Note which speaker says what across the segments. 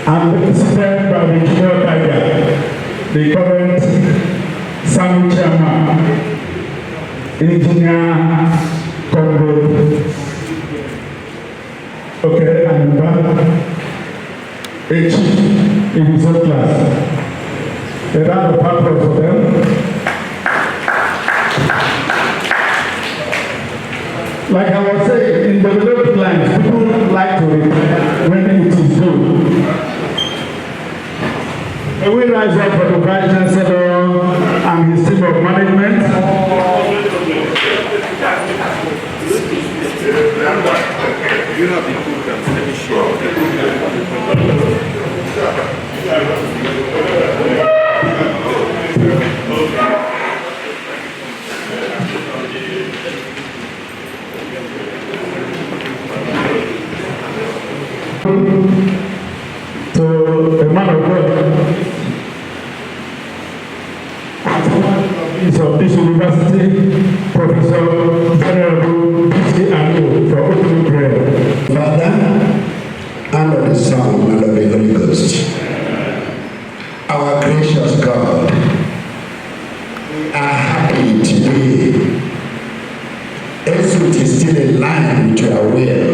Speaker 1: I'm visited by the junior tiger, the current Sami chairman, Engineer Congo. Okay, and a chief in his own class. A round of applause for them. Like I was saying, in developed lands, people like to read when it is due. We rise up for the Vice Chancellor and his team of management.
Speaker 2: You have the programs, let me share
Speaker 1: to a man of God of this university, Professor Venerable B.C. ENUGU, for opening prayer.
Speaker 3: Father, and of the Son, and of the Holy Ghost. Our gracious God, we are happy today. Exodus is still in line with your will.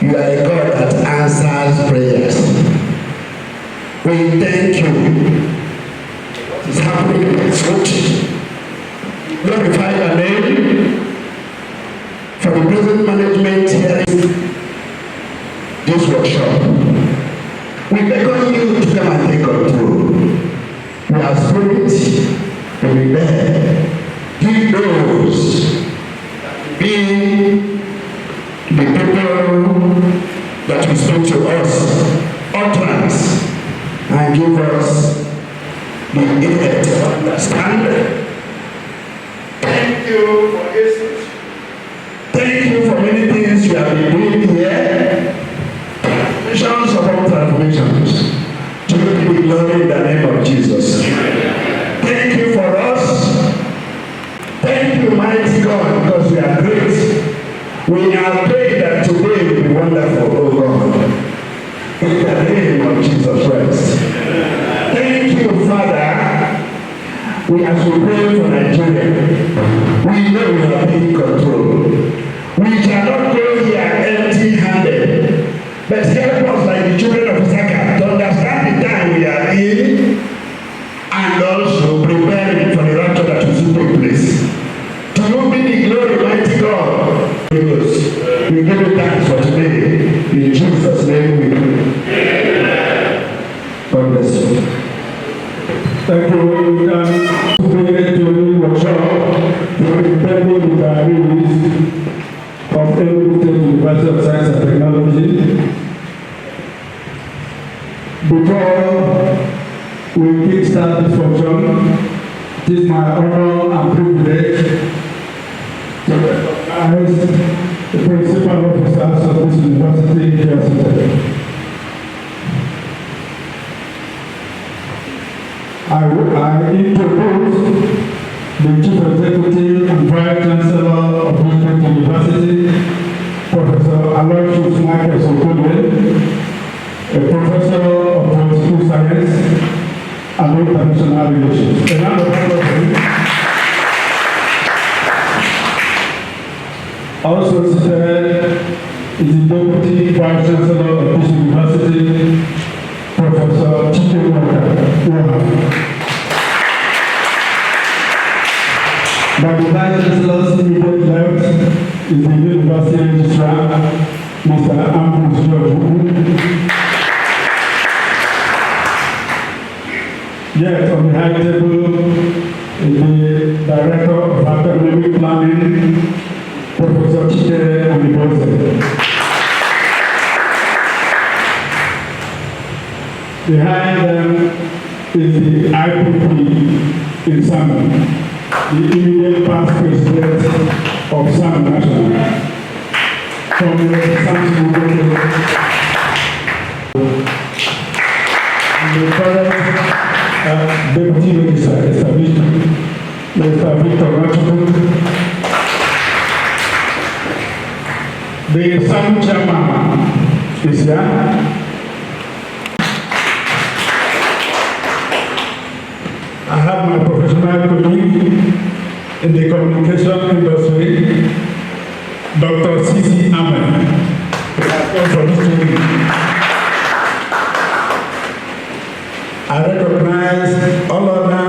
Speaker 3: You are a God that answers prayers. We thank you. What is happening in this church? Glorify your name for the present management here in this workshop. We beckon you to come and take control. Your spirit will be there. Give those be the people that will speak to us utterance and give us the intellect to understand. Thank you for this. Thank you for many things you have been doing here. Transformations upon transformations. To give you glory in the name of Jesus. Thank you for us. Thank you, mighty God, because we are great. We are praying that today will be wonderful, oh God. In the name of Jesus Christ. Thank you, Father. As we pray for Nigeria, we know we are in control. We shall not go here empty-handed, but help us like the children of Issachar to understand the time we are in and also preparing for the rapture that will soon take place. To you be the glory, mighty God. We give you thanks for today. In Jesus' name we pray. God bless you.
Speaker 1: Thank you. We can bring to a new workshop to intending the diaries of ENUGU State University of Science and Technology. Before we kickstart this function, it is my honor and privilege to recognize the principal officers of this university here today. I introduce the Chief Executive and Vice Chancellor of State University, Professor Aloysius Michael Sokowe, a professor of political science and international relations. A round of applause for him. Also seated is the Deputy Vice Chancellor of this university, Professor Chike Waka. By the Vice Chancellor's immediate left is the University Registrar, Mr. Ambrose George. Yet on the high table is the Director of Academic Planning, Professor Chike Waka. Behind them is the IPP in Salmon, the immediate past president of Salmon National. From the Samson the current deputy minister established, Mr. Victor Rachuku, the SAMU chairman is here. I have my professional colleague in the communication industry, Dr. C.C. Ahmed. He has come for this training. I recognize all other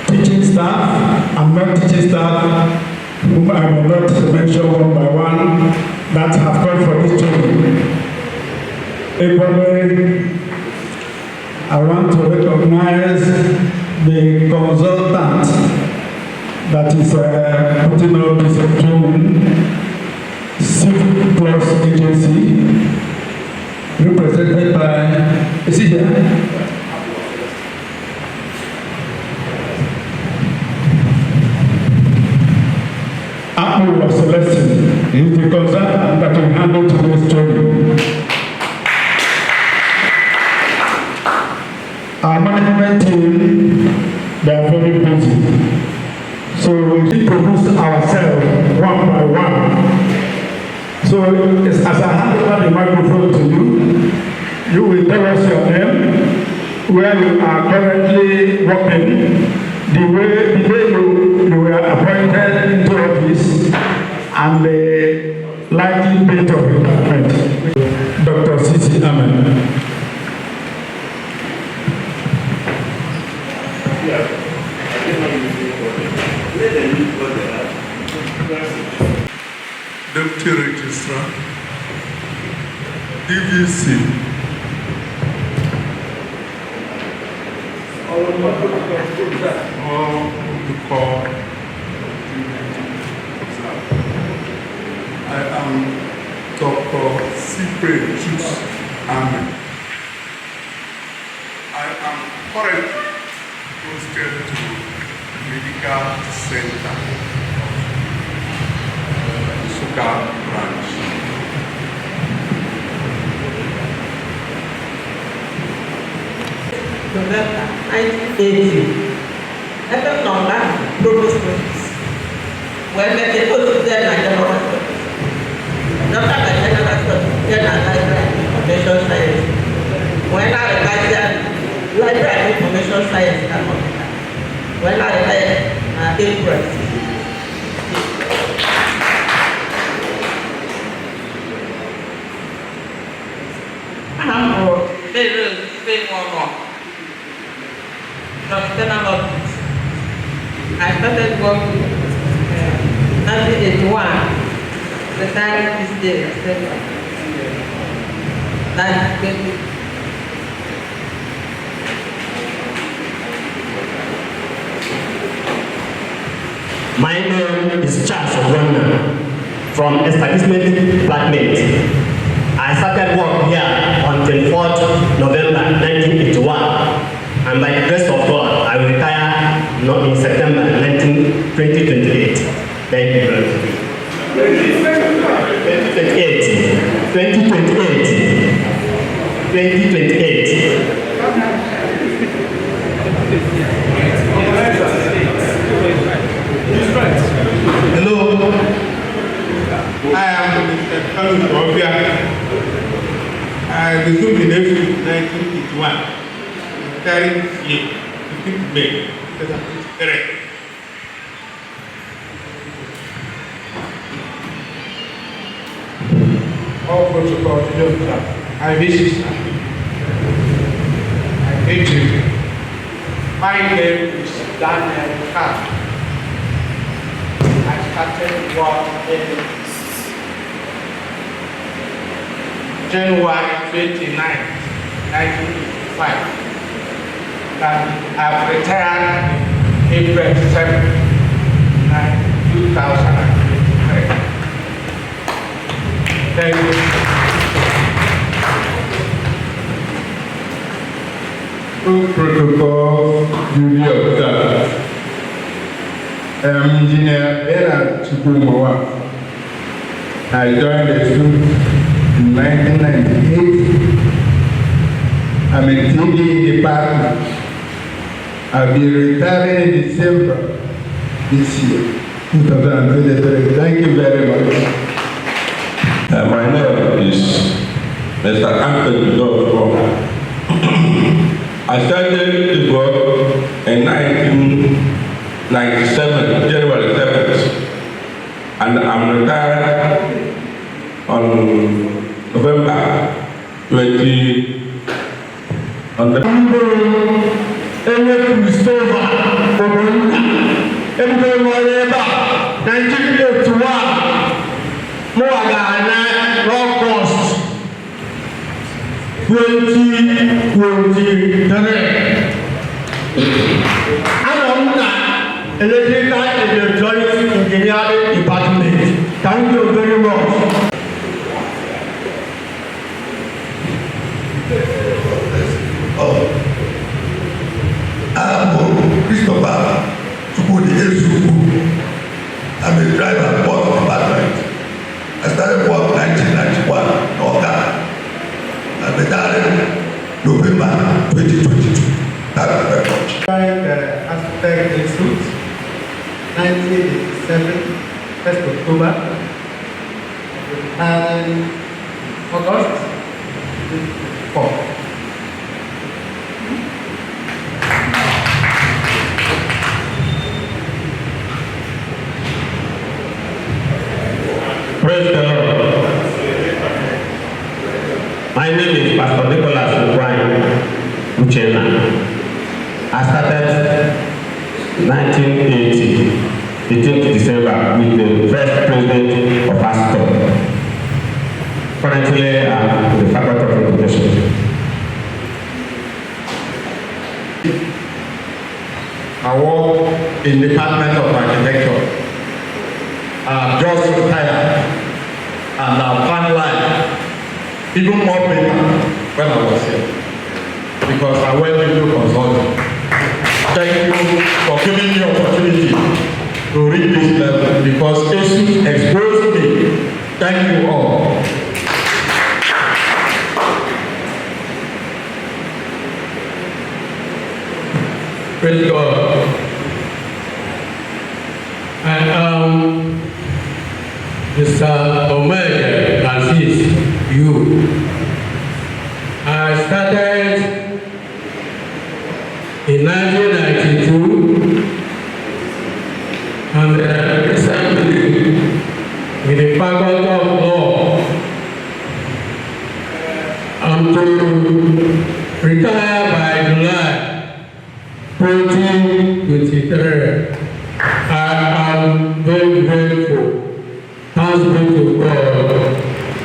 Speaker 1: teaching staff and non-teaching staff whom I will not mention one by one that have come for this training. Equally, I want to recognize the consultant that is putting up this training, Civic Plus Agency, represented by, is he here? Apple was Celestine. He's the consultant that will handle today's training. Our management team, they are very busy. So we introduce ourselves one by one. So as I hand over the microphone to you, you will tell us your name, where you are currently working, the way you were appointed into office, and the likely date of retirement. Dr. C.C. Ahmed.
Speaker 4: Deputy Registrar, DVC, all the call. I am Dr. Cyprian Chus Ahmed. I am currently posted to Medical Center branch.
Speaker 5: November 1980, FM number provost police. When they put them like the Dr. General Library Information Science. When I retired, Library Information Science, when I retired, April. I started working in 1981, retired this day,
Speaker 6: My name is Charles Ogwanda from Establishment Department. I started work here on 24th November 1981, and by the grace of God, I will retire in September 2028. Thank you very much. 2028.
Speaker 4: Hello, I am Mr. Carlos Robia. I resumed in April 1981. Carrying here, 15th May, 2003. All protocols to do that. I visit. I hate you. My name is Daniel Khan. I started work in January 29, 1985. And I've retired April 7, 2023. Thank you.
Speaker 1: Full protocol duly observed. Engineer Bernard Chukwumowa. I joined the school in 1998. I I'm in TV department. I'll be retiring in December this year, 2023. Thank you very much.
Speaker 7: My name is Mr. Anthony Dog. I started to work in 1997, January 7th, and I'm retired on November 20. On the
Speaker 4: Electrical and Electronics Engineering Department. Thank you very much.
Speaker 3: I'm a driver for the department. I started work 1991 in Oka. I retired November 2022. Thank you very much.
Speaker 1: Aspect Institute, 1987, 1st October, and August 4th.
Speaker 6: Praise the Lord. My name is Pastor Nicholas Uchena. I started 1980, 18th December, with the first president of Astor. Currently, I'm the faculty of education.
Speaker 1: I work in the Department of Architecture. I've just retired and I've finalized even more paper when I was here because I went into consulting. Thank you for giving me the opportunity to reach this level because it exposed me. Thank you all.
Speaker 4: Praise God. I am Mr. Omega Francis Yu. I started in 1992 and recently with the Faculty of Law. I'm to retire by July 2023. I am very grateful. Thanks be to God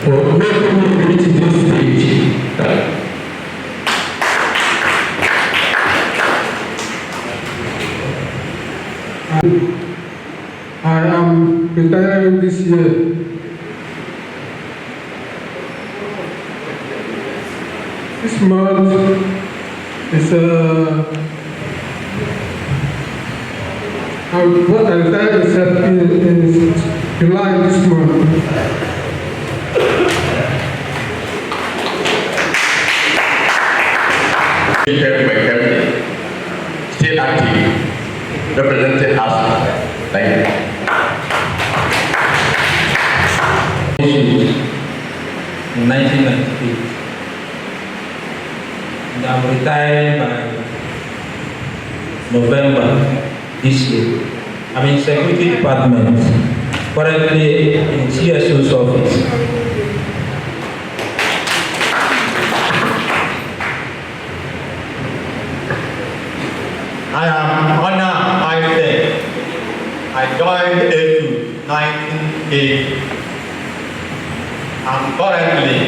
Speaker 4: for making me reach this stage.
Speaker 1: I am retiring this year. This month is what I retired in July this month.
Speaker 7: Still active, representing us. Thank you.
Speaker 8: In 1998, and I'm retiring by November this year. I'm in security department, currently in CSO's office.
Speaker 4: I am Honor Isaac. I joined ENUGU 1980. I'm currently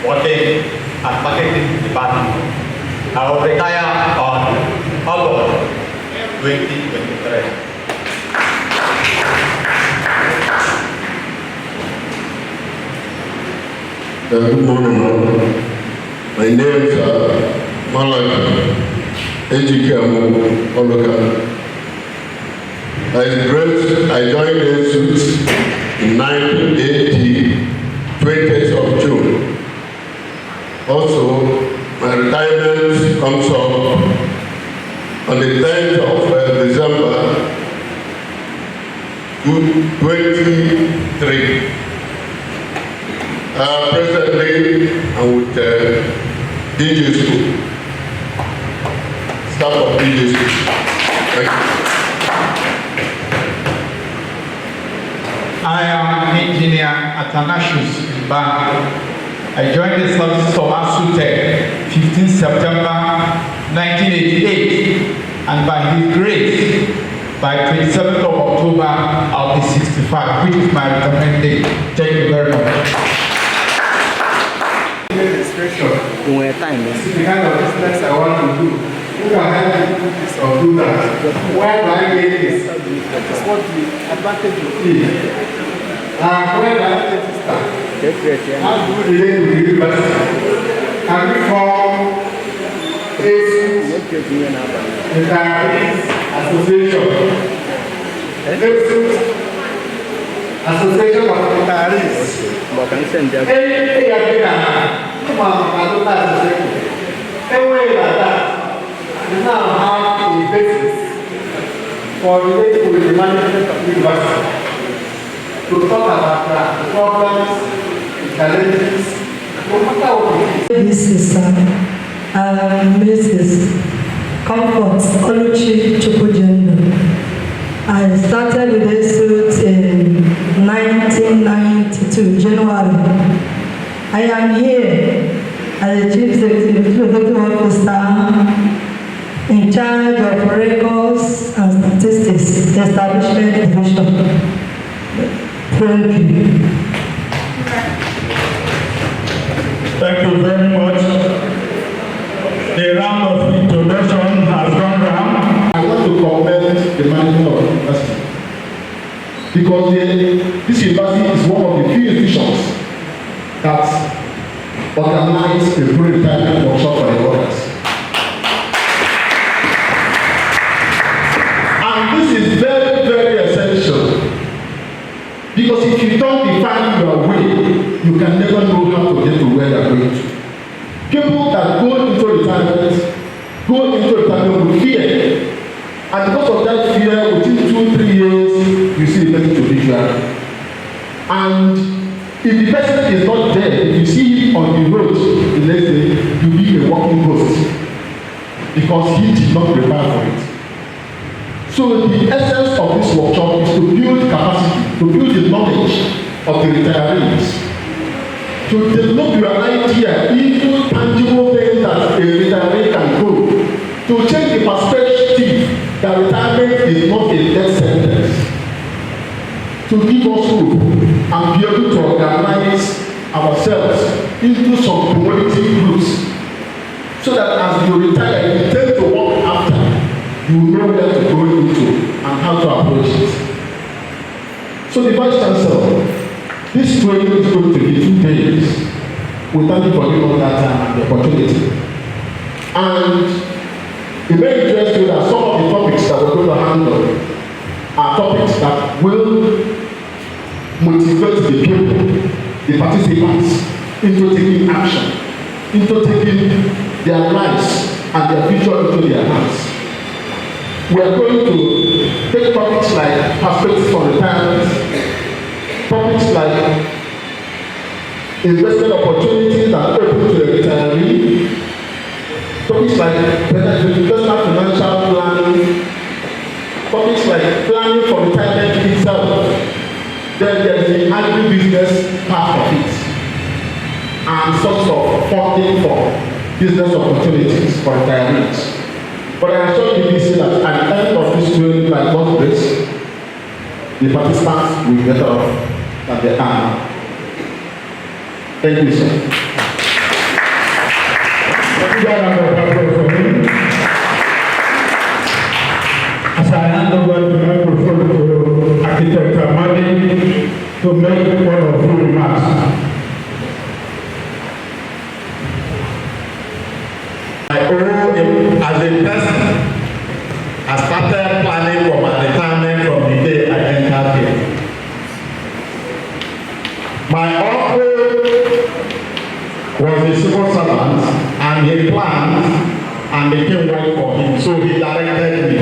Speaker 4: working at marketing department. I will retire on August 2023.
Speaker 3: Good morning, all. My name is Malaki Ejikamu Oloka. I joined the suits in 1980, 20th of June. Also, my
Speaker 7: retirement comes up on the 10th of December 2023. Presently, I'm with DJ School. Staff of DJ School. Thank you.
Speaker 1: I am engineer Athanasius Mbang. I joined the service of ASUTEC 15 September 1988, and by his grace, by 27th of October, I'll be 65, which is my retirement day. Thank you very much.
Speaker 2: When time is
Speaker 1: The kind of business I want to do, who can help me do this or do that? Where do I get this?
Speaker 2: that is what the advantage of
Speaker 1: Where do I get this start?
Speaker 2: definitely.
Speaker 1: How do we relate to the university? Can we form a retirees association? Association of retirees.
Speaker 2: But can you send them?
Speaker 1: Come on, I don't like association. Anyway, like that, we now have a basis for relating with the management of the university to talk about the problems, the challenges, no matter what it is.
Speaker 9: This is Mrs. Comfort Oluchi Chukwujendo. I started with this suit in 1992, January. I am here as the Chief Executive Officer in charge of Records and Statistics Establishment Division. Thank you.
Speaker 1: Thank you very much. The round of introduction has gone round. I want to commend the management of the university because this university is one of the few institutions that organize a pre-retirement workshop for the workers. And this is very, very essential because if you don't define your way, you can never know how to get to where you're going to. People that go into retirement with fear. And because of that fear, within 2-3 years, you see the person to be drunk. And if the person is not there, if you see him on the road the next day, you'll be a walking ghost. Because he did not prepare for it. So the essence of this workshop is to build capacity, to build the knowledge of the retirees, to develop your idea into tangible things that a retiree can do, to change the perspective that retirement is not a death sentence, to give us hope and be able to organize ourselves into some community groups so that as you retire, you tend to walk after, you know where to go into and how to approach it. So the Vice Chancellor, this training is going to be 2 days. We thank you for giving us that time and the opportunity. And it may interest you that some of the topics that we're going to handle are topics that will motivate the people, the participants, into taking action, into taking their lives and their future into their hands. We are going to take topics like perspectives for retirement, topics like investment opportunities that are open to the retiree, topics like personal financial planning, topics like planning for retirement itself. Then there is the agri-business part of it, and sorts of funding for business opportunities for retirees. But I assure you this that at the end of this training, by God's grace, the participants will be better off than they are now. Thank you, sir. As I hand over the microphone to Architect Amadi to make one or two remarks.
Speaker 3: I owe him as a person. I started planning for my retirement from the day I entered here. My uncle was a civil servant and
Speaker 7: and he planned, and the thing worked for him. So he directed me.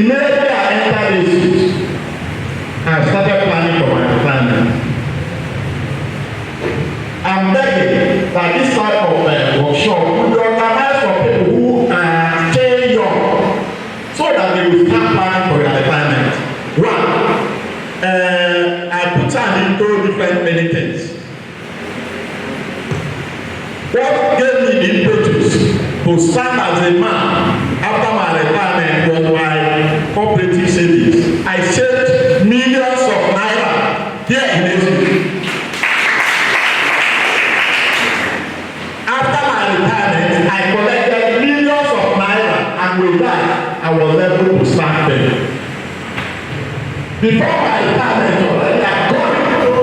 Speaker 7: Immediately I entered this suit, I started planning for my retirement. I'm begging that this type of workshop will be organized for people who are still young, so that they will start planning for their retirement. One, I put an into different many things. What gave me the impetus to stand as a man after my retirement was my cooperative savings. I saved millions of naira here in ENUGU. After my retirement, I collected millions of naira, and with that, I was able to start them. Before my retirement, already I got into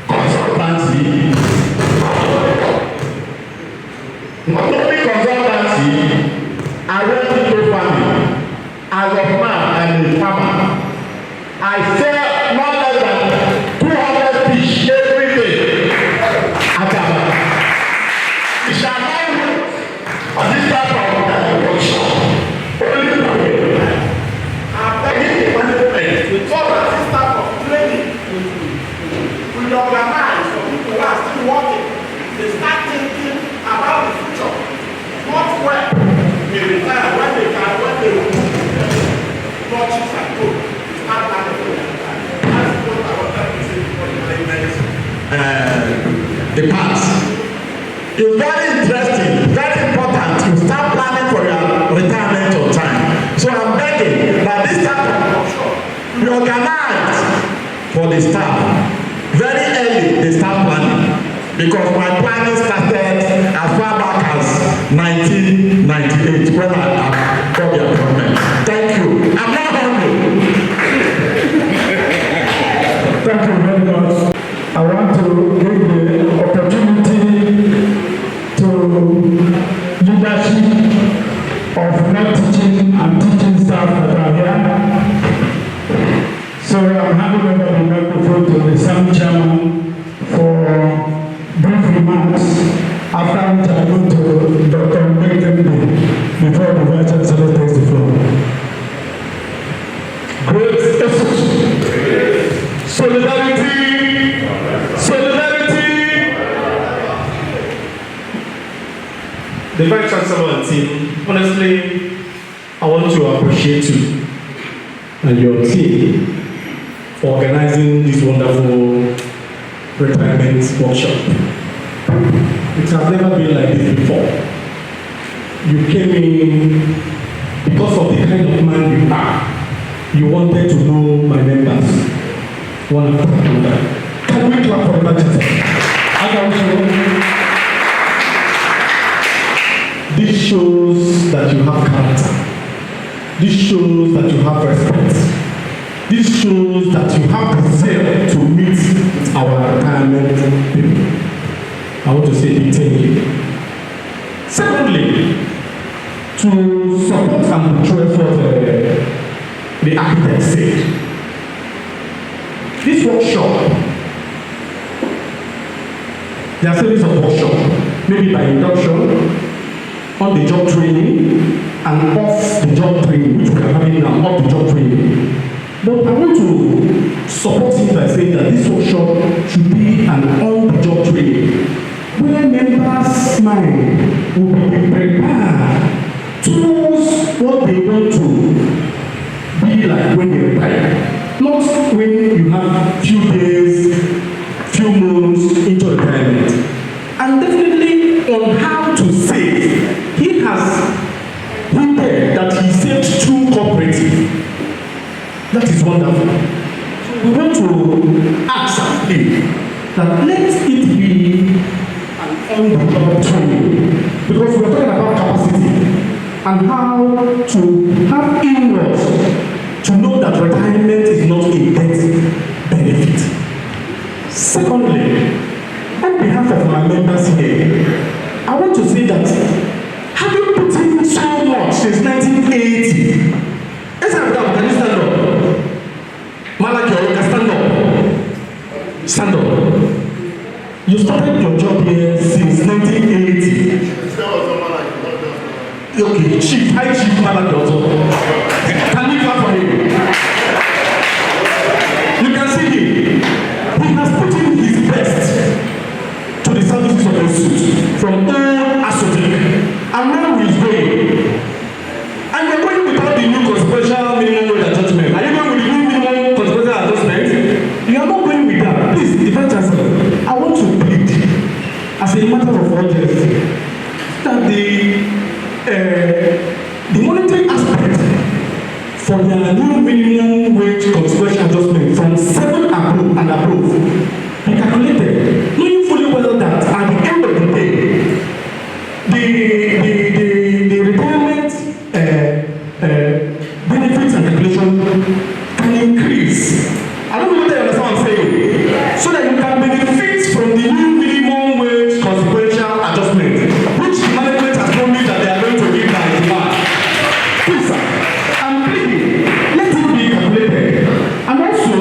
Speaker 7: consultancy. Not only consultancy, I went into farming. As of now, I'm a farmer. I sell not less than 200 fish every day. It shall not work on this type of workshop. Only for me. I'm begging the management to talk about this type of training. We organize for people who are still working. They start thinking about the future. Not when they retire, when they can, when they will do not just at home. Start planning for their time. That's what I was trying to say before the past. It's very interesting, very important to start planning for your retirement on time. So I'm begging that this type of workshop be organized for the staff. Very early they start planning. Because my planning started as far back as 1998 when I got the appointment. Thank you. I'm not hungry.
Speaker 1: Thank you very much. I want to give the opportunity to leadership of non-teaching and teaching staff that are here. So I'm handing over the microphone to the SAM chairman for brief remarks, after which I go to Dr. Mbekembe before the Vice Chancellor takes the floor. Great effort. Solidarity. Solidarity.
Speaker 10: The Vice Chancellor and team, honestly, I want to appreciate you and your team for organizing this wonderful retirement workshop. It has never been like this before. You came in because of the kind of man you are. You wanted to know my members. One after another. Can we clap for the budget? This shows that you have character. This shows that you have respect. This shows that you have the zeal to meet our retirement people. I want to say big thank you. Secondly, to support and portray what the architect said. This workshop, there are series of workshops, maybe by induction, on the job training, and off the job training, which we are having now, off the job training. But I want to support it by saying that this workshop should be an on-the-job training, where members' mind will be prepared to know what they want to be like when they retire. Not when you have few days, few months into retirement. And definitely on how to save. He has hinted that he saved 2 cooperatives. That is wonderful. We want to ask him that let it be an on-the-job training, because we're talking about capacity and how to have inwards to know that retirement is not a death benefit. Secondly, on behalf of my members here, I want to say that having put in so much since 1980, can you stand up? Malaki, stand up. Stand up. You started your job here since 1980. Okay, Chief, High Chief Malakioto. Can you clap for him? You can see him. He has put in his best to the services of the suit from all aspects. And now he is going. And you're going without the new consequential minimum wage adjustment. Are you going with the new minimum consequential adjustment? You are not going with that. Please, the Vice Chancellor, I want to plead as a matter of urgency that the monetary aspect for their new minimum wage consequential adjustment from 7 and above be calculated, knowing fully well that at the end of the day, the retirement benefits and calculation can increase. I don't know whether you understand what I'm saying. So that you can benefit from the new minimum wage consequential adjustment, which the management has told me that they are going to give by demand. Please, sir, I'm pleading, let it be calculated. And also,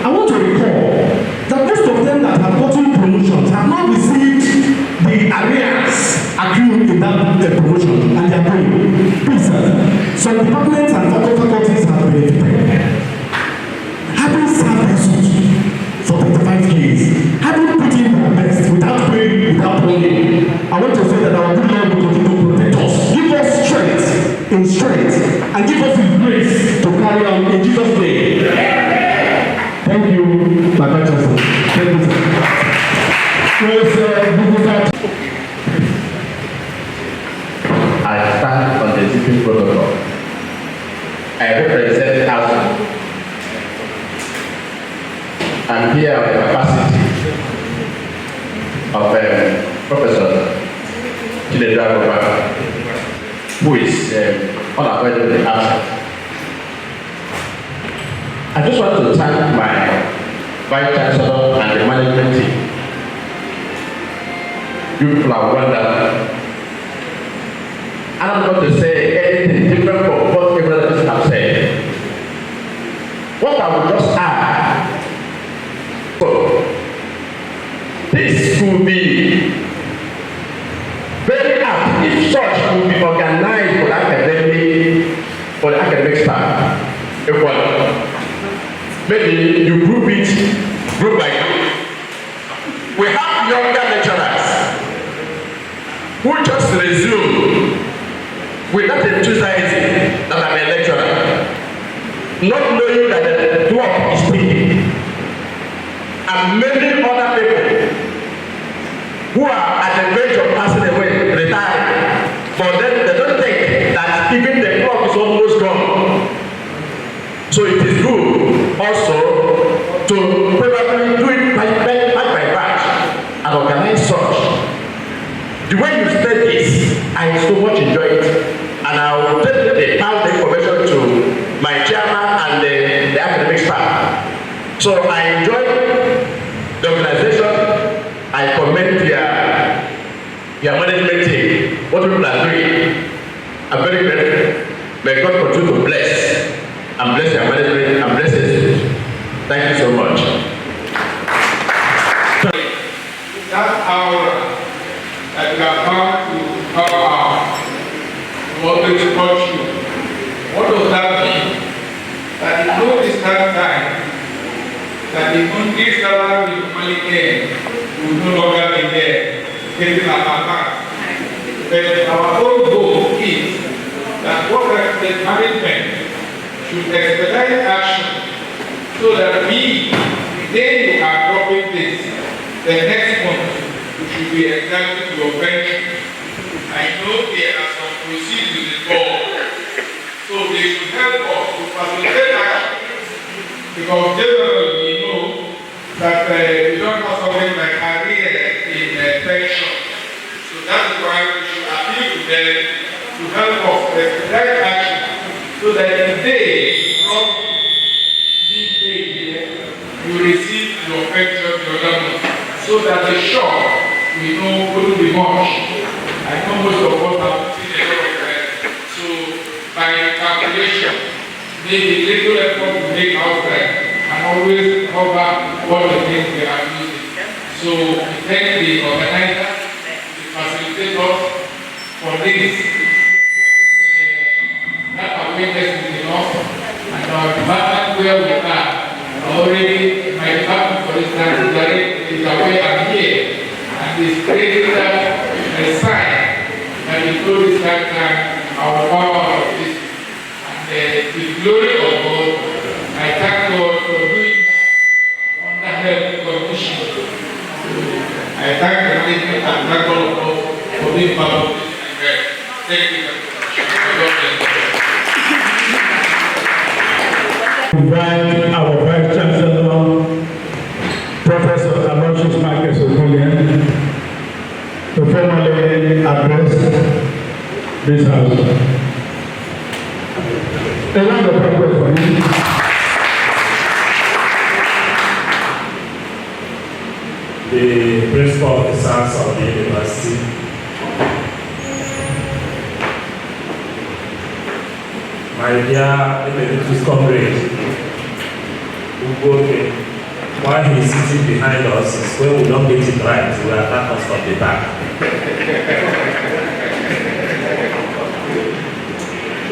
Speaker 10: I want to recall that most of them that have gotten promotions have not received the arrears accrued in that promotion, and they are going. Please, sir, some departments and faculties have benefited. Having served the suit for 35 years, having put in their best without praying, without warning, I want to say that our good Lord will continue to protect us. Give us strength in strength, and give us His grace to carry on in Jesus' name. Thank you, my Vice Chancellor. Thank you, sir.
Speaker 11: I stand on the teaching protocol. I represent House. I'm here on the capacity of Professor Chinedu, who is unavoidably absent. I just want to thank my Vice Chancellor and the management team. You people are wonderful. And I'm not going to say anything different from what everyone else have said. What I will just add, this could be very apt if such could be organized for the academic staff. Maybe you group it group by group. We have younger lecturers who just resume without enthusiasm that I'm a lecturer, not knowing that the clock is ticking. And many other people who are at the verge of passing away, retiring, but then they don't think that even the clock is almost gone. So it is good also to probably do it batch by batch and organize such. The way you said this, I so much enjoy it, and I will definitely pass the information to my chairman and the academic staff. So I enjoy the organization. I commend your management team. What people are doing, I'm very grateful. May God continue to bless and bless your management and bless us. Thank you so much.
Speaker 2: That hour that you are bound to power hour, what to touch you. What does that mean? That you know this time that the country salary will only end, will no longer be there, taking our account. But our own goal is that what the management should expedite action so that we, the day you are dropping this, the next month, we should be exactly to your pension. I know there are some procedures involved, so they should help us to facilitate action. Because generally we know that we don't have something like arrears in pension. So that's why we should appeal to them to help us expedite action so that the day from this day here, you receive your pension the other month. So that the shock we know wouldn't be much. I know most of us have seen a lot of that. So by calculation, maybe little effort to make outside and always cover what the things they are using. So thank the organizers, the facilitators for this. That awareness is enough, and our department where we are already, my department for instance is aware I'm here, and is creating that a sign that the glory is that our power of this, and the glory of God. I thank God for doing that under health conditions. I thank the management and thank all of us for being part of this event. Thank you very much.
Speaker 1: Invite our Vice Chancellor, Professor Aloysius Marcus Okolie, to formally address this house. A round of applause for him.
Speaker 12: The principal officers of the university, my dear emeritus comrade, ENUGU, while he is sitting behind us, is when we don't get it right, we attack us from the back.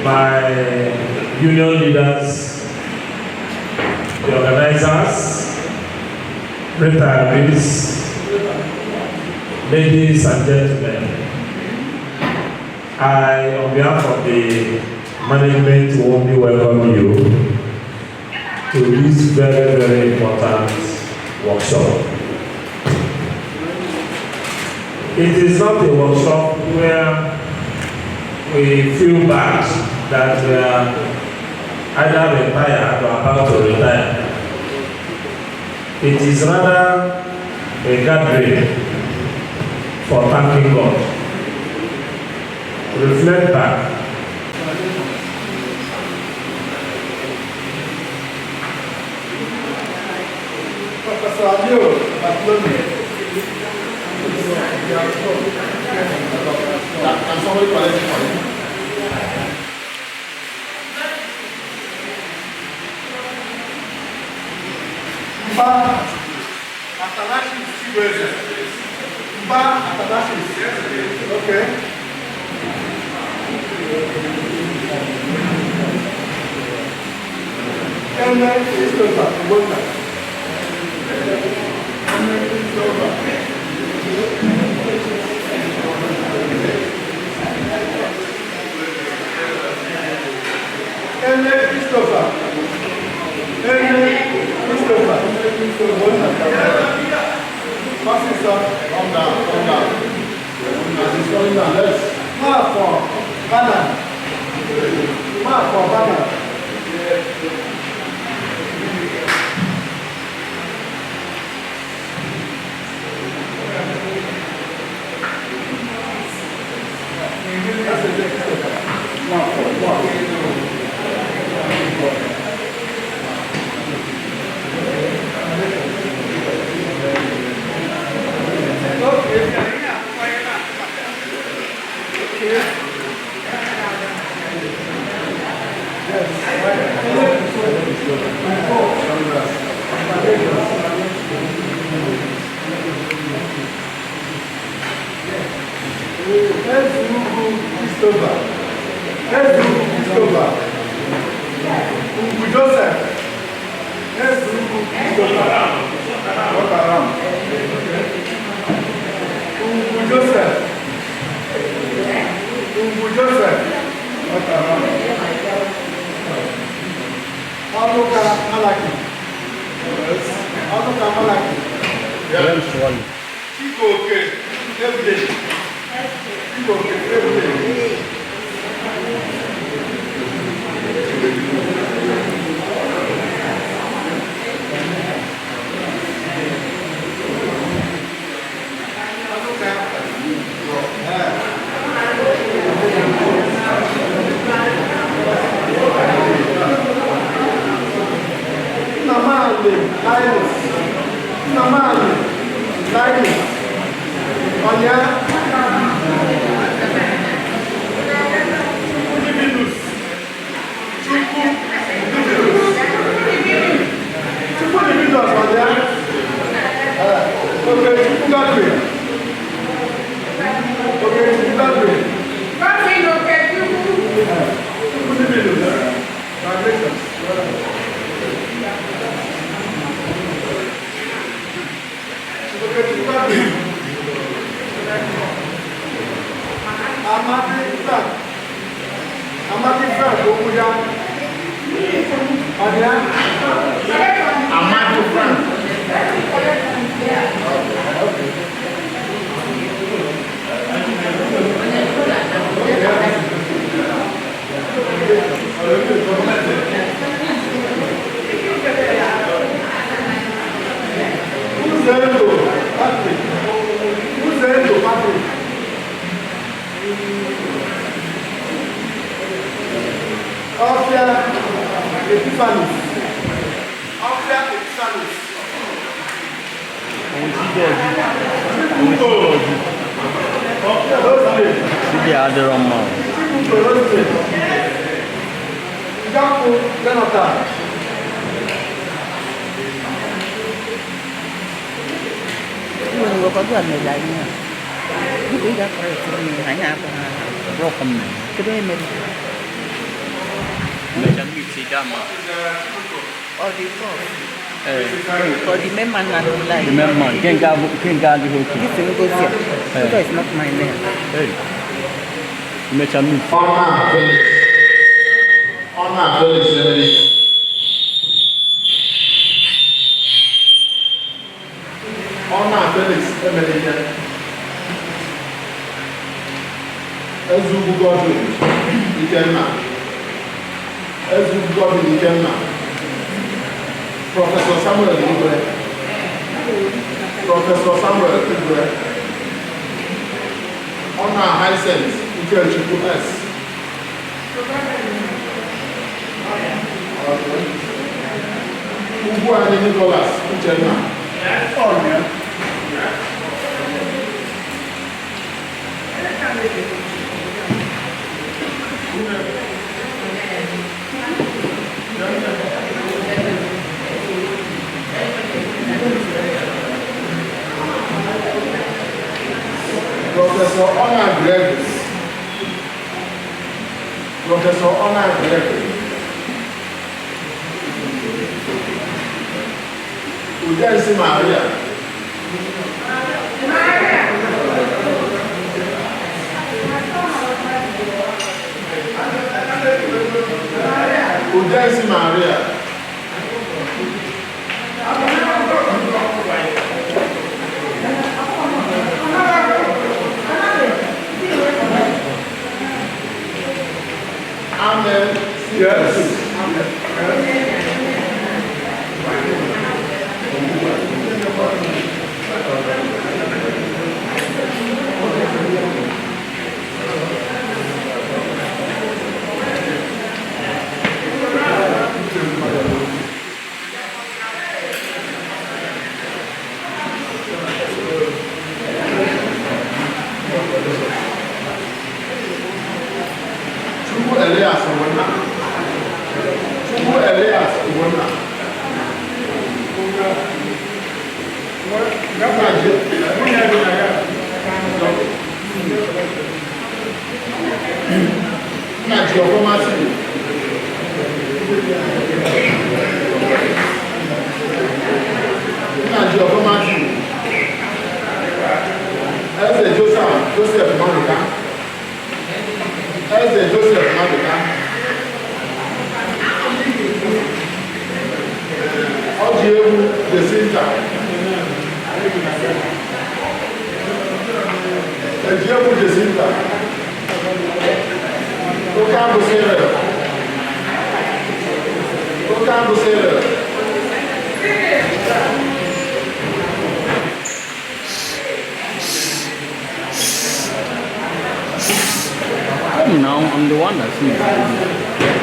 Speaker 12: My union leaders, the organizers, retirees, ladies and gentlemen, I, on behalf of the management, warmly welcome you to this very, very important workshop. It is not a workshop where we feel bad that we are either retired or about to retire. It is rather a gathering for thanking God. Reflect back.
Speaker 7: Can somebody collect it for you? Atalashi is still present. Atalashi is okay. And then it's over. Christopher. Calm down. It's going down. Let's mark for banner. Okay, Epiphanes. Ọbịa Epiphanes.
Speaker 13: Ndị adịrọ mma.
Speaker 7: Gapụ Jonathan.
Speaker 14: Mình vừa có gần này lại nha. Lúc ấy đã có được mình hãy hạ
Speaker 13: Broken man.
Speaker 14: cái đó mình
Speaker 13: Mecha bị si dama.
Speaker 14: or the member not like.
Speaker 13: Remember, can't go the whole thing.
Speaker 14: This is goes here. So it's not my name.
Speaker 13: Hey. Mecha me.
Speaker 3: Honor Felix. Honor Felix Emelike. Ezugbo Godwin Ikenna. Ezugbo Godwin Ikenna. Professor Samuel Igwe. Professor Samuel Igwe. Honor Hyacinth Ikechukwu S. Ugwu anyị Nicholas Uchenna. Professor Honor Gregory. Professor Honor Gregory. Udensi Maria. Udensi Maria. Amen. Yes. Amen.
Speaker 13: Now I'm the one that's here.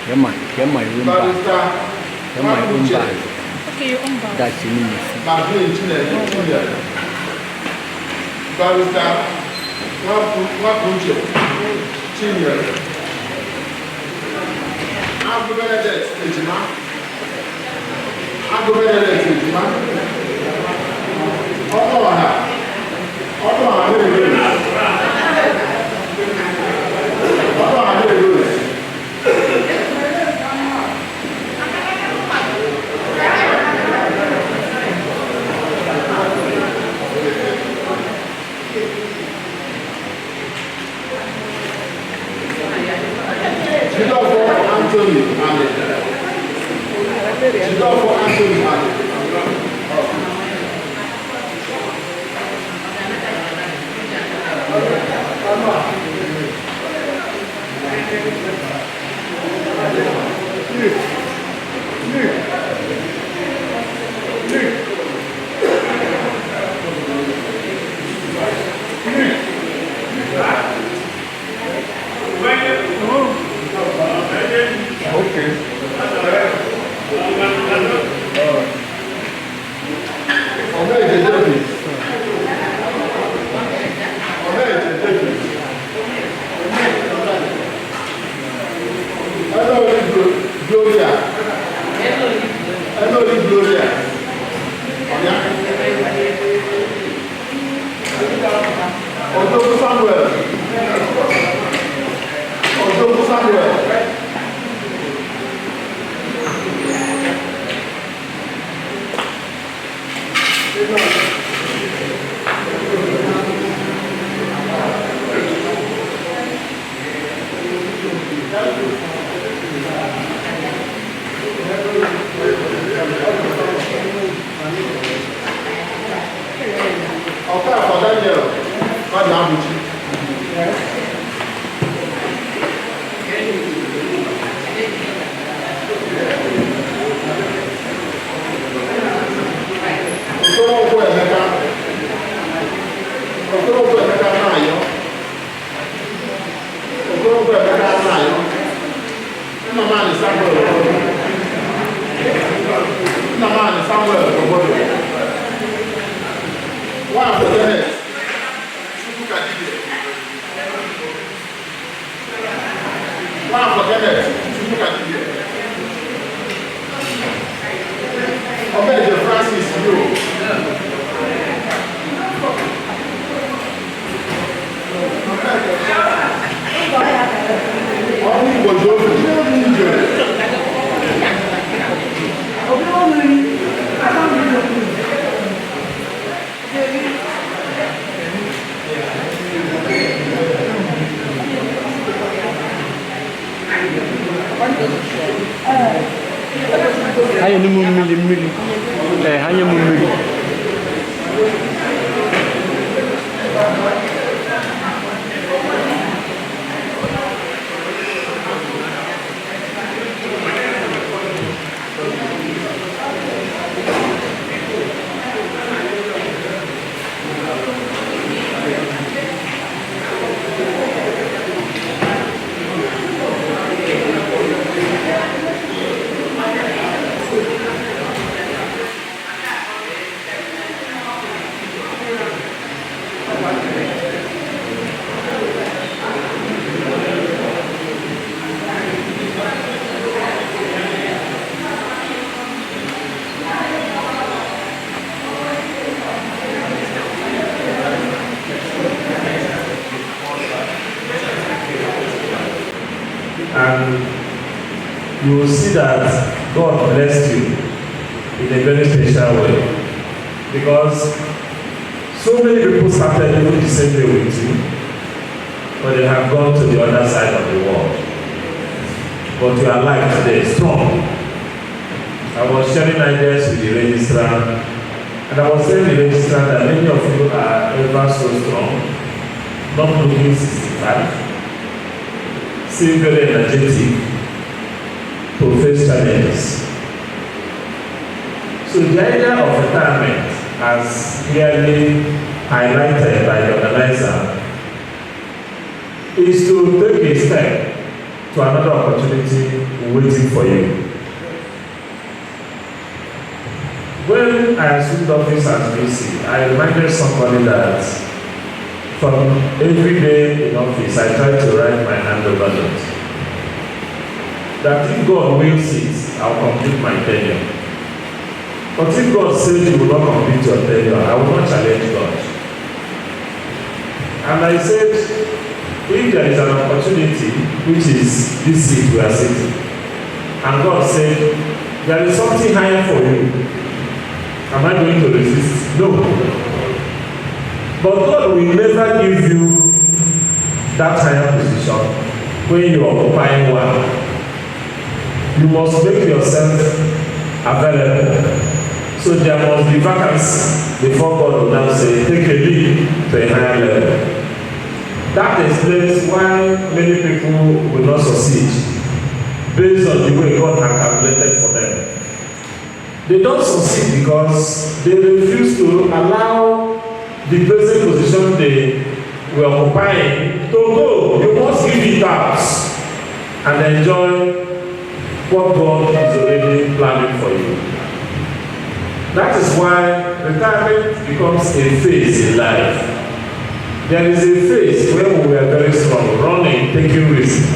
Speaker 13: Get my room back. Get my room back.
Speaker 14: Okay, your own bag.
Speaker 13: That's in me.
Speaker 3: Barrister Wakunche Chinyere. Agụ Benedict Ejima. Agụ Benedict Ejima. Ọdún ọ̀hà ní ìlú Jidofo Anthony Ale. Jidofo Anthony Ale.
Speaker 13: Hanya ni mumili. Hanya mumili.
Speaker 12: And you will see that God blessed you in a very special way, because so many people started living the same way with you, but they have gone to the other side of the world. But you are alive today, strong. I was sharing ideas with the registrar, and I was telling the registrar that many of you are ever so strong, not looking 65, still very energetic, to face challenges. So the idea of retirement, as clearly highlighted by the organizer, is to take a step to another opportunity waiting for you. When I assumed office as VC, I reminded somebody that from every day in office, I try to write my handover note. That if God wills it, I'll complete my tenure. But if God says you will not complete your tenure, I will not challenge God. And I said, if there is an opportunity, which is this seat we are sitting, and God said, there is something higher for you, am I going to resist? No. But God will never give you that higher position when you are occupying one. You must make yourself available. So there must be vacancy before God will now say, take a leap to a higher level. That explains why many people will not succeed based on the way God has calculated for them. They don't succeed because they refuse to allow the present position they were occupying to go. You must give it out and enjoy what God is already planning for you. That is why retirement becomes a phase in life. There is a phase where we were very strong, running, taking risks.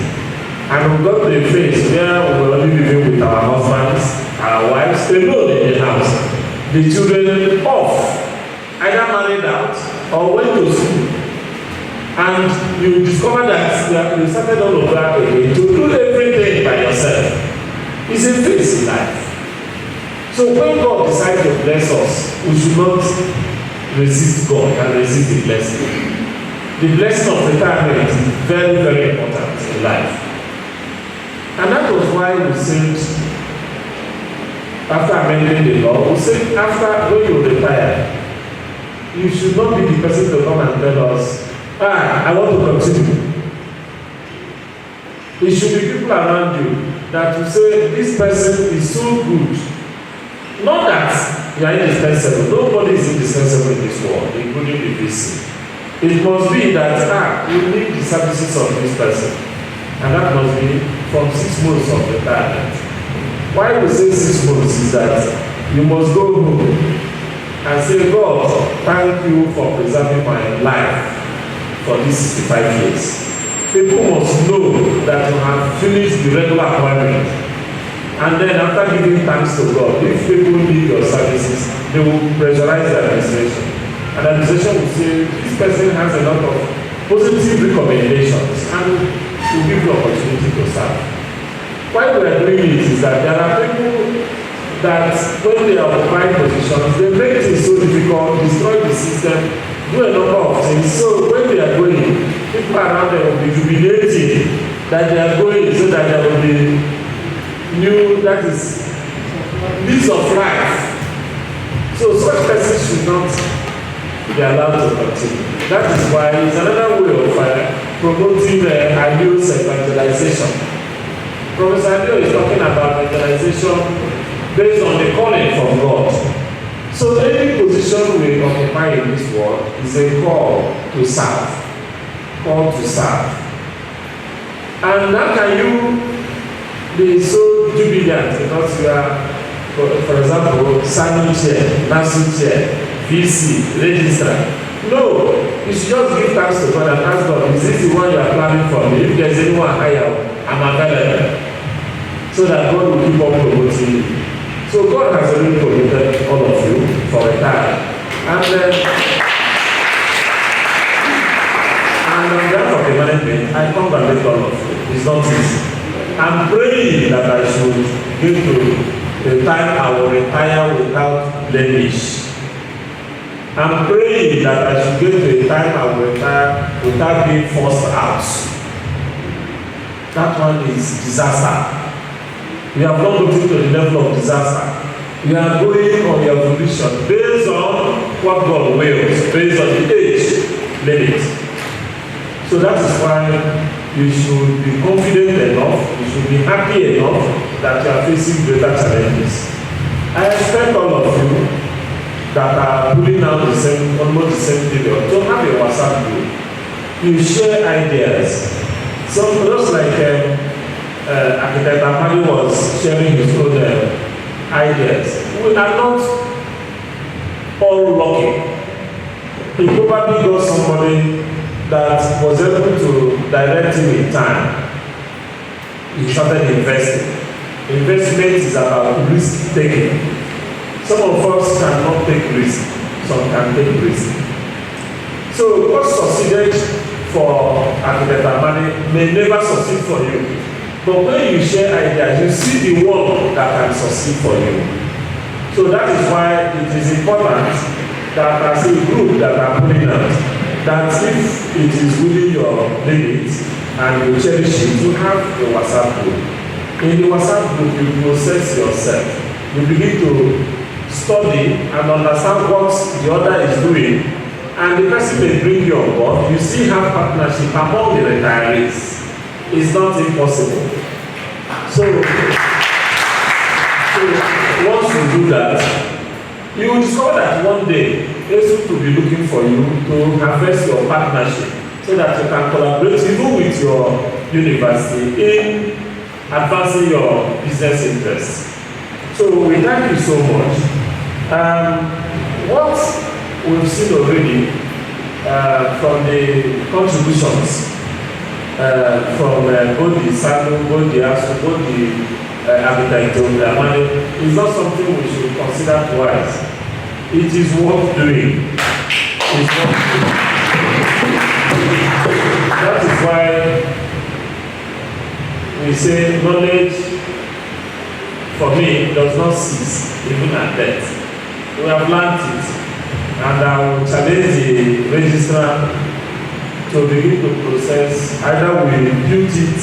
Speaker 12: And we got to a phase where we were only living with our husbands, our wives, alone in the house. The children off, either married out or went to school. And you discover that you started all over again to do everything by yourself. It's a phase in life. So when God decides to bless us, we should not resist God and resist the blessing. The blessing of retirement is very, very important in life. And that was why we said, after amending the law, we said after when you retire, you should not be the person to come and tell us, I want to continue. It should be people around you that will say, this person is so good. Not that you are indispensable. Nobody is indispensable in this world, including the VC. It must be that you need the services of this person. And that must be from 6 months of retirement. Why we say 6 months is that you must go home and say, God, thank you for preserving my life for these 65 years. People must know that you have finished the regular appointment. And then after giving thanks to God, if people need your services, they will pressurize the administration. And the administration will say, this person has a lot of positive recommendations and will give you opportunity to serve. Why we are doing it is that there are people that when they are occupying positions, they make things so difficult, destroy the system, do a number of things. So when they are going, people around them will be jubilating that they are going so that there will be new, that is, lease of life. So such persons should not be allowed to continue. That is why it's another way of promoting ideals evangelization. Professor Adio is talking about evangelization based on the calling from God. So any position we occupy in this world is a call to serve. Call to serve. And how can you be so jubilant because you are, for example, Sanu chair, Nasu chair, VC, registrar? No, you should just give thanks to God and ask God, is this the one you are planning for me? If there's anyone higher, I'm available. So that God will keep on promoting you. So God has already promoted all of you for a time. And on behalf of the management, I congratulate all of you. It's not easy. I'm praying that I should get to the time I will retire without blemish. I'm praying that I should get to the time I will retire without being forced out. That one is disaster. We have not gotten to the level of disaster. We are going on your volition based on what God wills, based on the age limit. So that is why you should be confident enough, you should be happy enough that you are facing greater challenges. I expect all of you that are pulling out almost the same period to have a WhatsApp group. You share ideas. So just like Architect Amadi was sharing his own ideas. We are not all lucky. He probably got somebody that was able to direct him in time. He started investing. Investment is about risk taking. Some of us cannot take risk. Some can take risk. So what succeeded for Architect Amadi may never succeed for you. But when you share ideas, you see the one that can succeed for you. So that is why it is important that as a group that are pulling out, that if it is within your limits and you cherish it, you have a WhatsApp group. In the WhatsApp group, you process yourself. You begin to study and understand what the other is doing, and the person may bring you on board. You still have partnership among the retirees. It's not impossible. So once you do that, you will discover that one day Jesus will be looking for you to harvest your partnership so that you can collaborate even with your university in advancing your business interests. So we thank you so much. What we've seen already from the contributions from both the SANU, both the ASU, both the Habitat is not something we should consider twice. It is worth doing. It's worth doing. That is why we say knowledge for me, does not cease, even at death. We have learned it, and I will challenge the registrar to begin to process, either we build it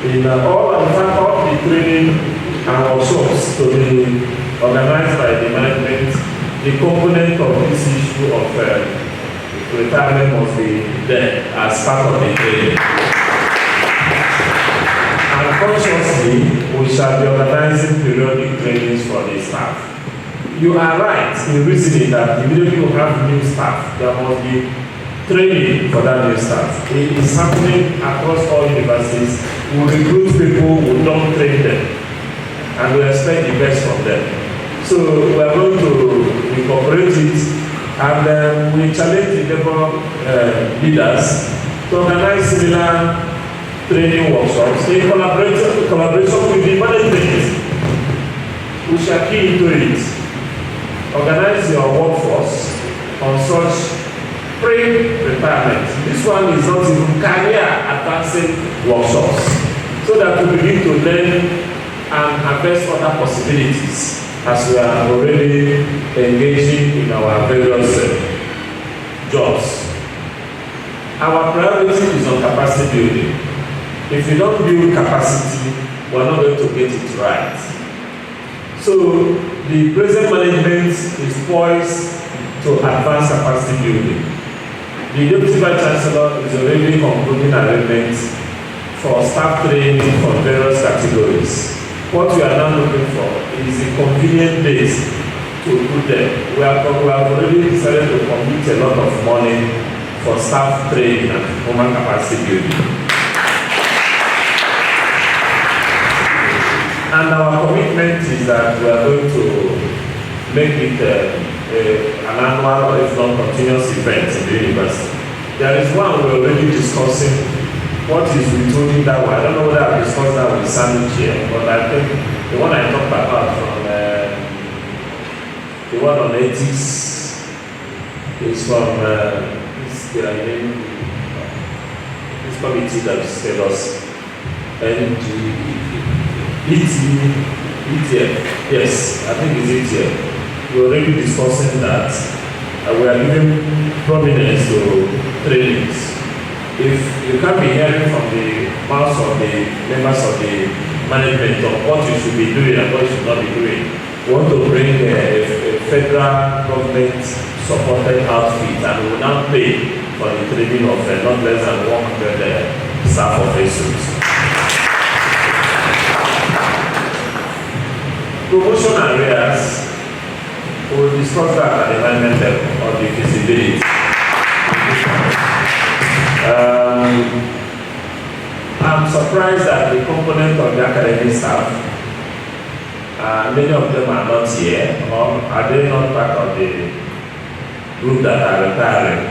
Speaker 12: in all the training and workshops to be organized by the management. The component of this issue of retirement must be there as part of the training. Unconsciously, we shall be organizing periodic trainings for the staff. You are right in reasoning that immediately you have new staff, there must be training for that new staff. It is happening across all universities. We recruit people who don't train them, and we expect the best from them. So we are going to incorporate it, and we challenge the labor leaders to organize similar training workshops in collaboration with the management. We shall key into it. Organize your workforce on such pre-retirement. This one is not even career advancing workshops, so that we begin to learn and harvest other possibilities as we are already engaging in our various jobs. Our priority is on capacity building. If you don't build capacity, we are not going to get it right. So the present management is poised to advance capacity building. The Deputy Vice Chancellor is already concluding arrangements for staff training for various categories. What we are now looking for is a convenient base to do them. We have already decided to commit a lot of money for staff training and human capacity building. And our commitment is that we are going to make it an annual or if not continuous event in the university. There is one we're already discussing. What is retooling that one? I don't know whether I've discussed that with Sandwich here, but I think the one I talked about from the one on ethics is from this committee that said us ETF, yes, I think it's ETF. We're already discussing that. We are giving prominence to trainings. If you can't be hearing from the mouths of the members of the management of what you should be doing and what you should not be doing, we want to bring a federal government supported outfit, and we will now pay for the training of not less than 100 staff officers. Promotion areas, we will discuss that at the management level of the feasibility. I'm surprised that the component of the academic staff, many of them are not here, or are they not part of the group that are retiring?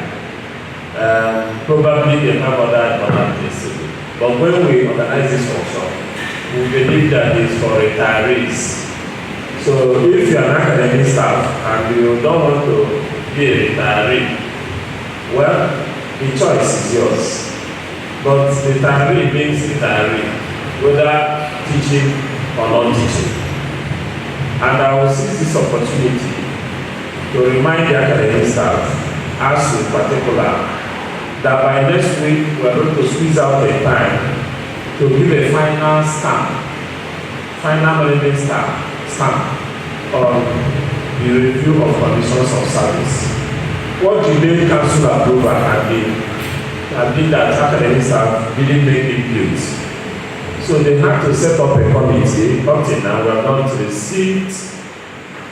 Speaker 12: Probably they have other important things to do. But when we organize this workshop, we believe that it's for retirees. So if you are an academic staff and you don't want to be a retiree, well, the choice is yours. But retiree means retiree, whether teaching or non-teaching. And I will seize this opportunity to remind the academic staff, as in particular, that by next week we are going to squeeze out the time to give a final stamp, final management stamp on the review of conditions of service. What delayed council approval had been that academic staff didn't make it built. So they had to set up a committee. Up till now, we have not received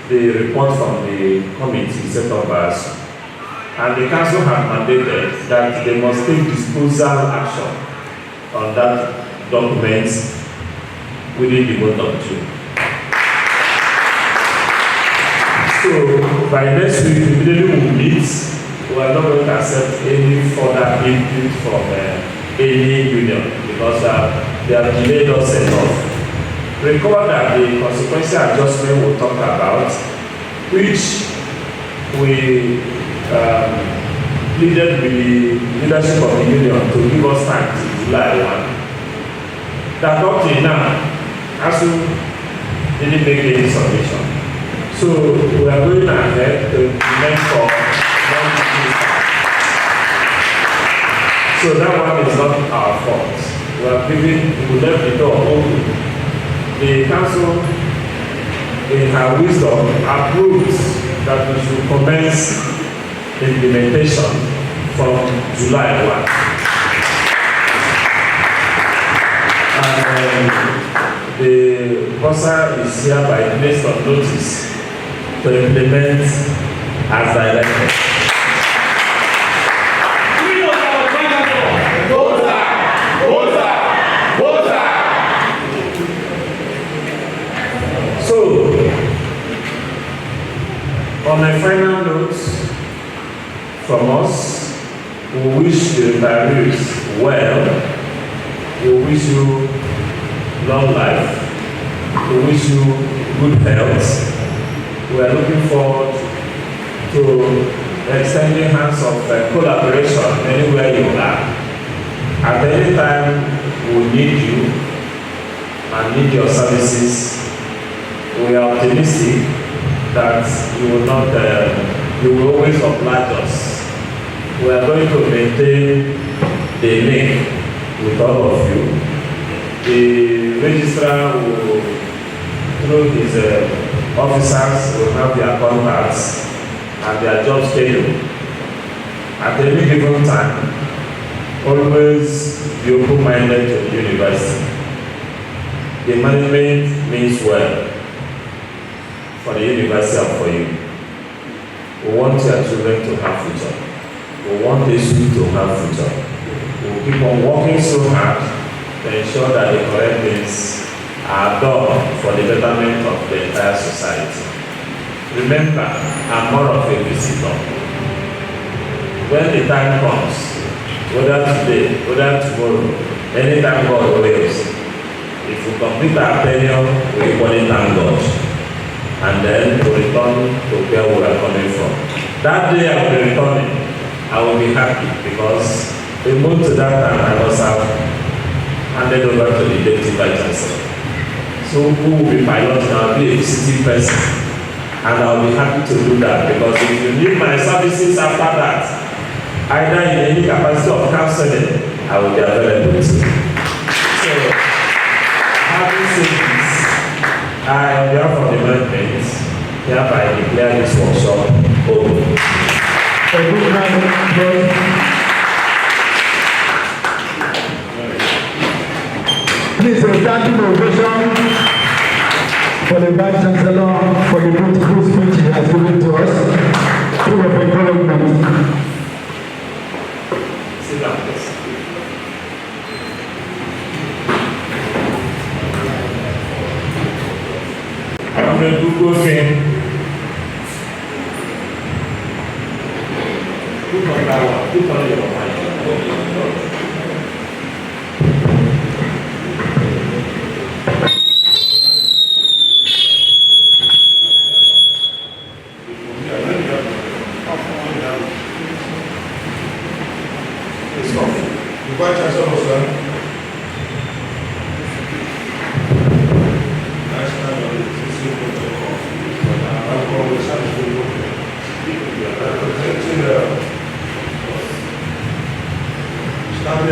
Speaker 12: the report from the committee set up by us. And the council had mandated that they must take disposal action on that document within the month of June. So by next week, immediately we meet, we are not going to accept any further input from any union because they have delayed us enough. Recall that the consequential adjustment we'll talk about, which we pleaded with the leadership of the union to give us time to July 1. That up till now, ASU didn't make any submission. So we are going ahead to implement for so that one is not our fault. We left the door open. The council, in her wisdom, approves that we should commence implementation from July 1. And the bossa is hereby placed on notice to implement as directed. So, on a final note from us, we wish the retirees well. We wish you long life. We wish you good health. We are looking forward to extending hands of collaboration anywhere you are. At any time we need you and need your services. We are optimistic that you will always oblige us. We are going to maintain the link with all of you. The registrar will, through his officers, will have their contacts and their job schedule. At any given time, always be open-minded to the university. The management means well for the university and for you. We want your children to have future. We want the students to have future. We'll keep on working so hard to ensure that the correct things are done for the betterment of the entire society. Remember, I'm more of a visitor. When the time comes, whether today, whether tomorrow, anytime God wills, if we complete our tenure, we equally thank God. And then we return to where we are coming from. That day I will be returning, I will be happy because we moved to that time I must have handed over to the deputy vice chancellor. So who will be piloting? I'll be a visiting person. And I'll be happy to do that because if you need my services after that, either in any capacity of counseling, I will be available too. So, having said this, I, on behalf of the management, hereby declare this workshop open.
Speaker 1: Please, a standing ovation for the Vice Chancellor for the beautiful speech he has given to us. Full of encouragement.
Speaker 12: Sit down, please. I'm going to do thing. Put on that one. Put on your mind.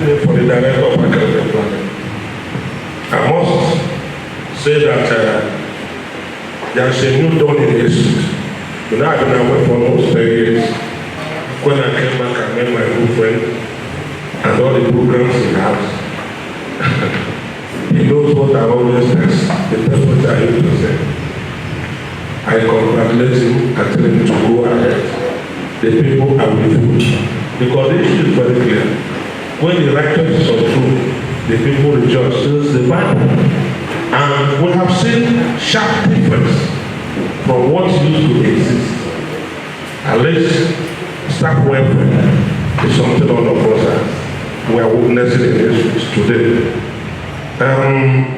Speaker 15: For the director of academic planning, I must say that there's a new dawn in the institute. You know, I've been away for almost 10 years. When I came back, I met my good friend and all the programs he has. He knows what I always test, the best what I used to say. I congratulate him and tell him to go ahead. The people are with you. Because the issue is very clear. When the righteous is untrue, the people rejoice. This is the Bible. And we have seen sharp difference from what used to exist. At least staff welfare is something all of us we are witnessing in this today.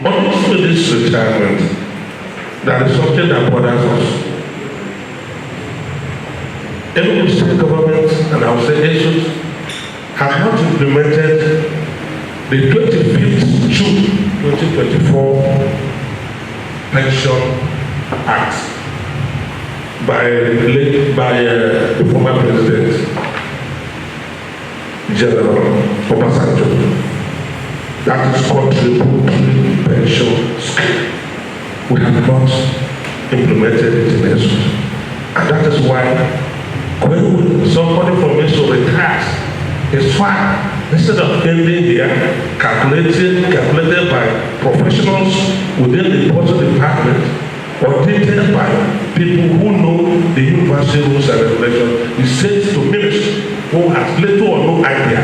Speaker 15: Also this retirement, that is something that bothers us. Even the state government, and I will say issues, have not implemented the 25th June 2024 Pension Act by the former president, General Obasanjo. That is contributory pension scheme. We have not implemented it in essence. And that is why when somebody from Meso retires, it's fine. Instead of ending there, calculated by professionals within the budget department, audited by people who know the university rules and regulations, is sent to ministry who has little or no idea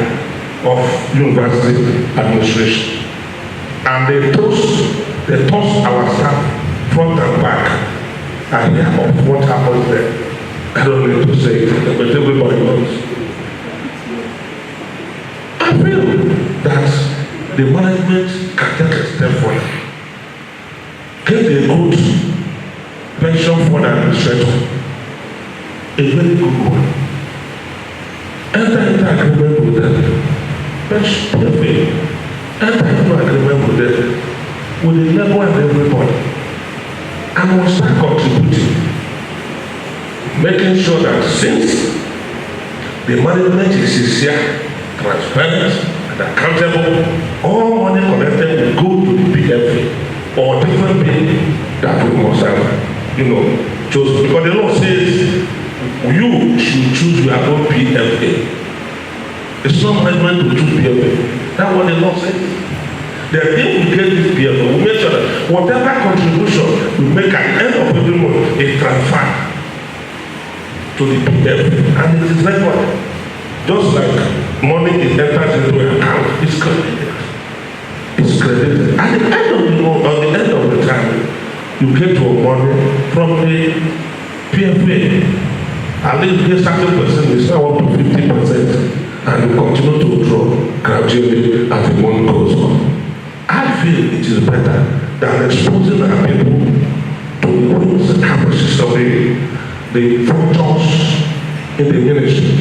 Speaker 15: of university administration. And they toss our staff front and back. I hear of what happens there. I don't need to say it, but everybody knows. I feel that the management can take a step forward. Get a good pension fund administrator, a very good one. Enter into agreement with them. Pension enter into agreement with them, with the level and everybody. And we'll start contributing, making sure that since the management is sincere, transparent, and accountable, all money collected will go to the PFA or different pay that we must have, chosen. Because the law says you should choose your own PFA. It's not management to choose PFA. That's what the law says. Then if we get this PFA, we make sure that whatever contribution we make at the end of every month is transferred to the PFA, and it is recorded. Just like money is entered into an account, it's credited. It's credited. At the end of the month, or the end of the time, you get your money from the PFA. At least get certain percent, it's now up to 50%, and you continue to draw gradually as the month goes on. I feel it is better than exposing our people to the rules and caprices of the fortunes in the ministry.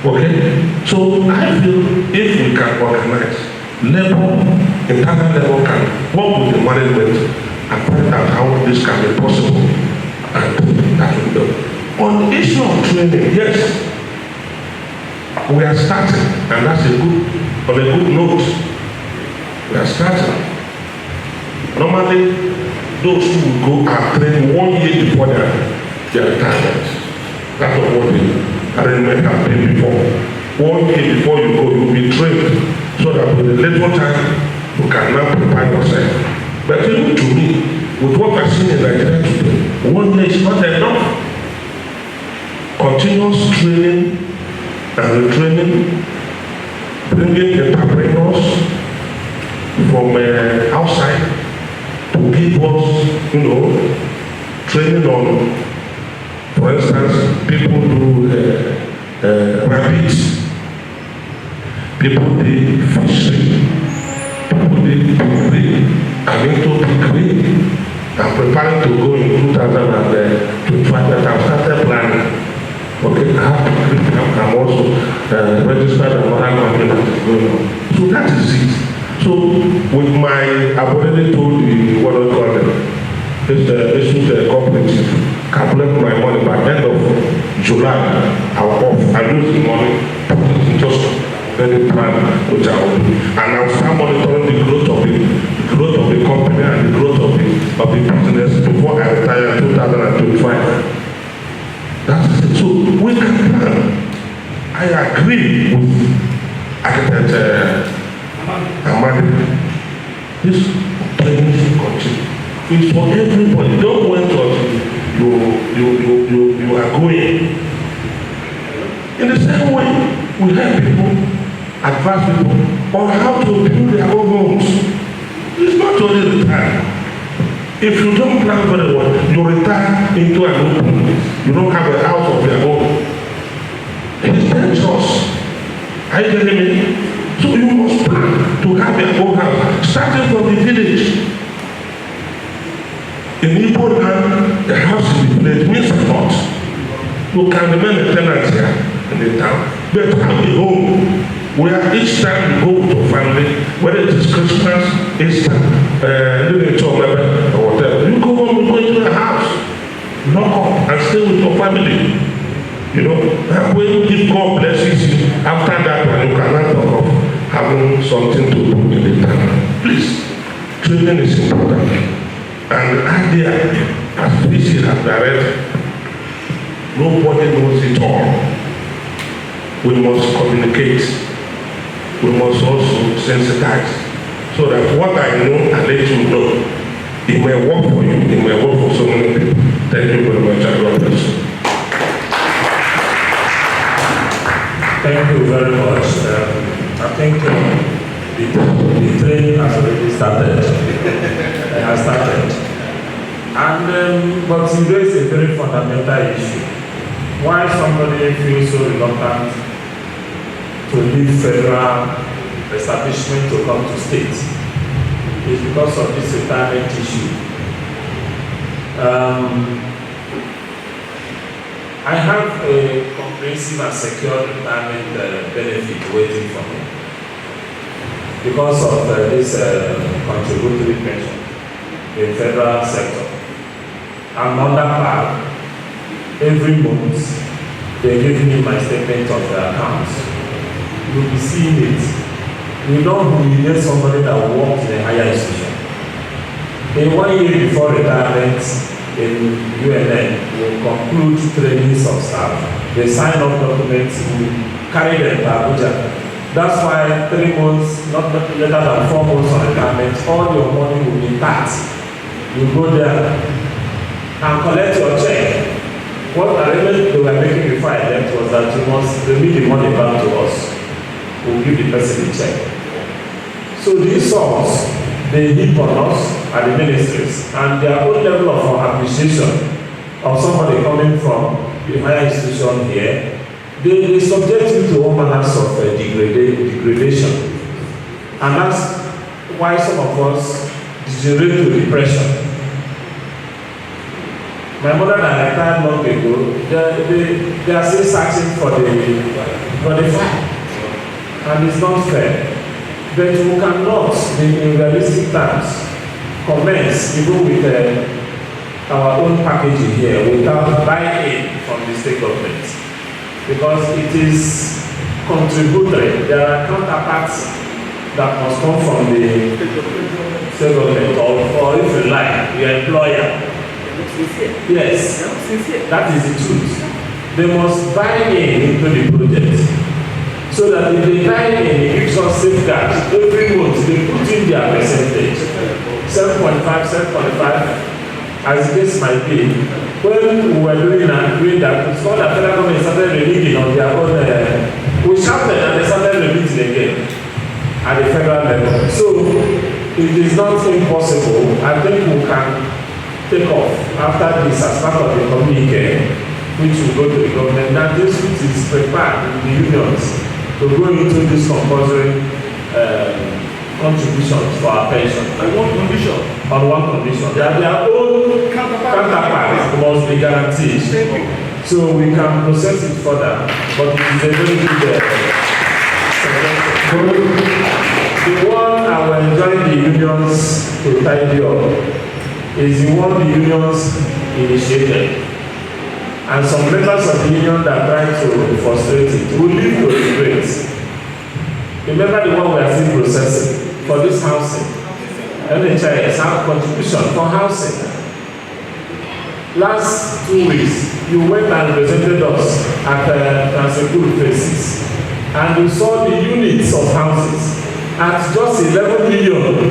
Speaker 15: Okay? So I feel if we can organize internal level can work with the management and find out how this can be possible, and that will be done. On the issue of training, yes, we are starting, and that's on a good note. We are starting. Normally, those who will go are trained 1 year before their retirement. That's what the arrangement has been before. 1 year before you go, you will be trained so that with a little time, you can now prepare yourself. But even to me, with what I've seen in Nigeria today, 1 year is not enough. Continuous training and retraining, bringing entrepreneurs from outside to give us, training on, for instance, people do rabbits, people do fishing, people do piggery, I'm into piggery. I'm preparing to go in 2025, but I've started planning. Okay, I have piggery, I'm also registered and other company that is going on. So that is it. So with I've already told you what I call them. It's the cooperative. Calculate my money by end of July. I lose the money, put it in just very plan which I will do. And I'll start monitoring the growth of the company and the growth of the business before I retire in 2025. That's it. So we can plan. I agree with architect Amadi. This training should continue. It's for everybody. Don't wait until you are going. In the same way, we help people, advise people on how to build their own homes. It's not only the time. If you don't plan very well, you retire into an open place. You don't have a house of your own. It's dangerous. Are you getting me? So you must plan to have your own house, starting from the village. In Igbo land, the house in the village means a lot. You can remain a tenant here in the town, but have a home where each time you go with your family, whether it is Christmas, Easter, or whatever, you go the house, lock up and stay with your family. You know, and when if God blesses you, after that one you cannot talk of having something to do in the town. Please, training is important. And idea, as preaching and direct, nobody knows it all. We must communicate. We must also sensitize. So that what I know, I let you know. It may work for you, it may work for so many people. Thank you very much, and God bless you.
Speaker 12: Thank you very much. I think the training has already started. It has started. And but you raise a very fundamental issue. Why somebody feels so reluctant to leave federal establishment to come to state is because of this retirement issue. I have a comprehensive and secure retirement benefit waiting for me because of this contributory pension in federal sector. I'm under par. Every month they give me my statement of the accounts. You'll be seeing it. We don't humiliate somebody that worked in a higher institution. In 1 year before retirement, in UNN, we conclude trainings of staff. They sign up documents, we carry them to Abuja. That's why 3 months, not later than 4 months on retirement, all your money will be taxed. You go there and collect your check. What arrangement they were making before I left was that you must remit the money back to us. We'll give the person a check. So these songs, they heap on us at the ministries, and their own level of appreciation of somebody coming from the higher institution here, they subject you to all manners of degradation. And that's why some of us degenerate to depression. My mother that retired long ago, they are still searching for the fire. And it's not fair. But we cannot, in realistic terms, commence even with our own packaging here without buy-in from the state government. Because it is contributory. There are counterparts that must come from the state government or if you like, the employer. Yes, that is the truth. They must buy into the project. So that if they buy in, it gives us safeguards. Every month they put in their percentage. 7.5, 7.5, as the case might be. When we were doing that, it's not that federal government started releasing on their own. We shouted and they started releasing again at the federal level. So it is not impossible. I think we can take off after this as part of the communique, which will go to the government. Now this which is prepared in the unions to go into this compulsory contributions for our pension.
Speaker 10: On one condition.
Speaker 12: On one condition. Their own counterparts must be guaranteed. So we can process it further, but it is a very good the one I will enjoy the unions to tidy up is the one the unions initiated. And some members of the union that try to frustrate it will leave to regret. Remember the one we are still processing for this housing. NHIS have contribution for housing. Last 2 weeks, you went and presented us at Transekuru Faces, and you saw the units of houses at just 11 million,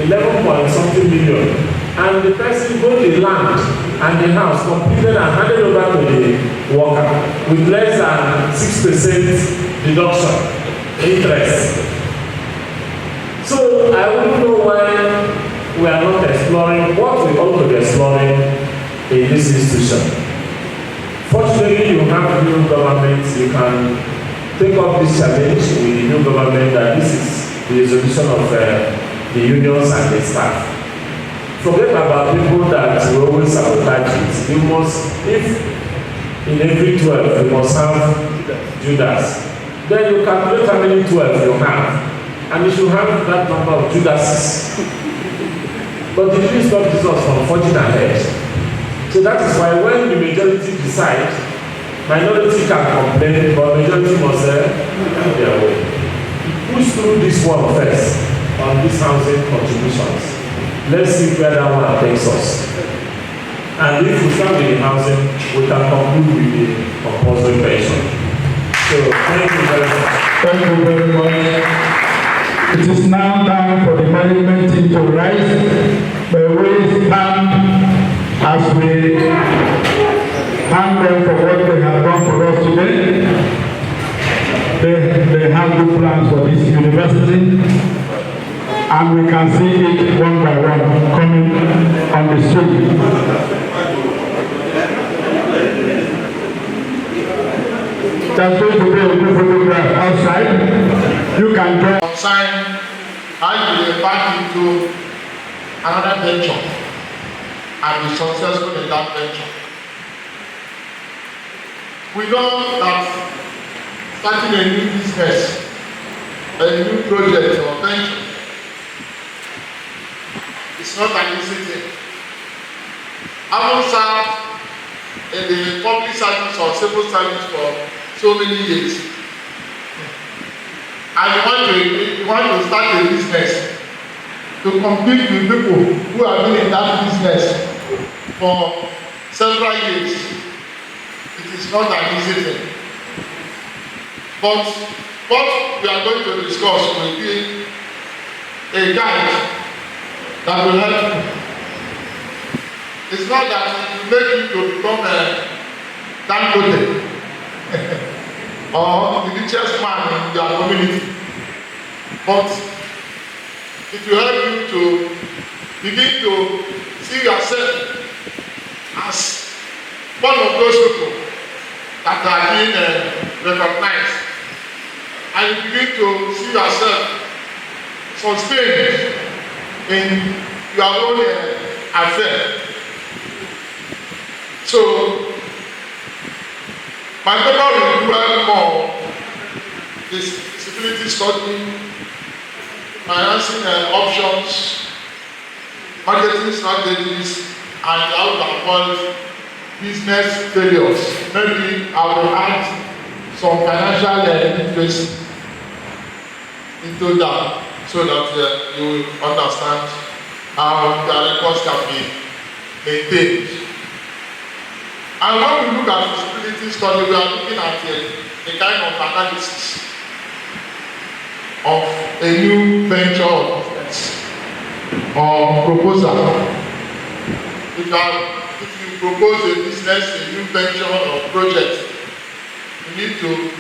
Speaker 12: 11 point something million. And the person bought the land and the house completed and handed over to the worker with less than 6% deduction interest. So I wouldn't know why we are not exploring what we ought to be exploring in this institution. Fortunately, you have a new government. You can take up this challenge with the new government that this is the resolution of the unions and the staff. Forget about people that will always sabotage it. You must, if in every 12 you must have Judas, then you calculate how many 12 you have, and you should have that number of Judases. But it didn't stop Jesus from forging ahead. So that is why when the majority decide, minority can complain, but majority must have their way. Push through this one first on these housing contributions. Let's see where that one takes us. And if we start with the housing, we can conclude with the compulsory pension. So thank you very much.
Speaker 1: Thank you very much. It is now time for the management team to rise. May we stand as we thank them for what they have done for us today. They have good plans for this university, and we can see it one by one coming on the street. There's going to be a good photograph outside. You can join.
Speaker 2: Sign how you will back into another venture and be successful in that venture. We know that starting a new business, a new project or venture, it's not an easy thing. Having served in the public service or civil service for so many years, and you want to start a business to compete with people who have been in that business for several years, it is not an easy thing. But what we are going to discuss will be a guide that will help you. It's not that it will make you to become a Dangote or the richest man in your community, but it will help you to begin to see yourself as one of those people that are being recognized, and you begin to see yourself sustained in your own affair. So, my paper will dwell more this disability study, financing options, marketing strategies, and how to avoid business failures. Maybe I will add some financial interest into that so that you will understand how the records can be maintained. And when we look at feasibility study, we are looking at a kind of analysis of a new venture or business or proposal. If you propose a business, a new venture or project, you need to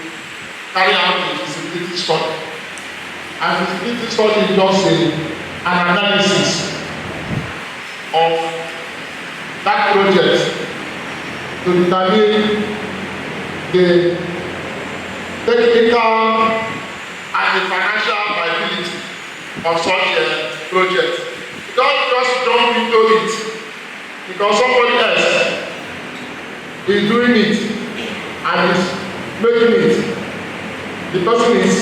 Speaker 2: carry out a feasibility study. And feasibility study is just an analysis of that project to determine the technical and the financial viability of such a project. You don't just jump into it because somebody else is doing it and is making it. The person is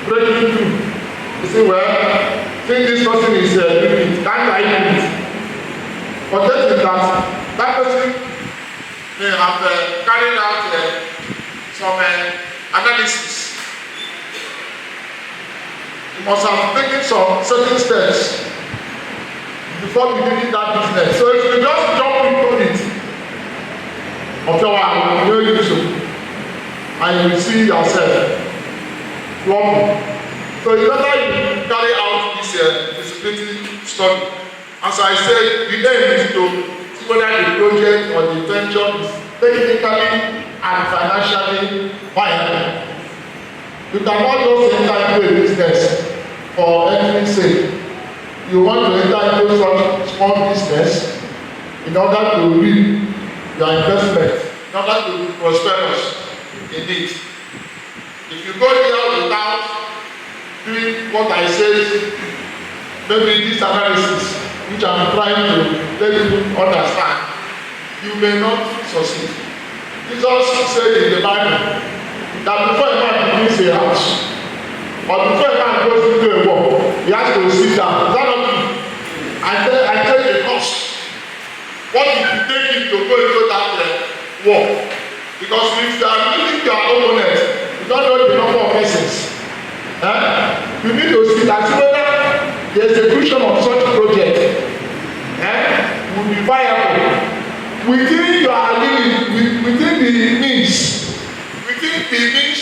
Speaker 2: breaking through. You say, well, since this person is doing it, can't I do it? But that person may have carried out some analysis. You must have taken some certain steps before beginning that business. So if you just jump into it, you know you should, and you will see yourself flopping. So it's better you carry out this feasibility study. As I said, the aim is to whether the project or the venture is technically and financially viable. You cannot just enter into a business for entry's sake. You want to enter into such small business in order to reap your investment, in order to be prosperous in it. If you go there without doing what I said, maybe this analysis, which I'm trying to let you understand, you may not succeed. Jesus said in the Bible that before a man begins a house, or before a man goes into a war, he has to sit down. Is that not true? I take a cost. What if you
Speaker 7: take it to go into that war. Because if you are meeting your opponent, you don't know the number of persons. You need to see that whether the execution of such project will be viable within your limit, within the means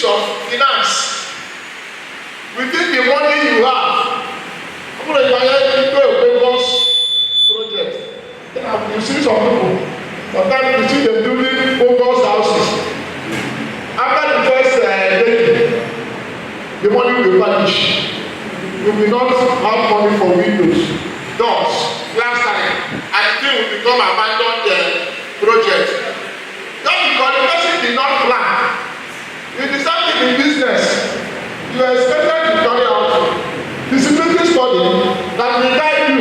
Speaker 7: of finance, within the money you have. I'm going to do a Lagos project. You see some people, sometimes you see them building Lagos houses. After the first day, the money will vanish. You will not have money for windows, doors, glass time, and the thing will become abandoned project. Just because the person did not plan. It is something in business. You are expected to carry out feasibility study that will guide you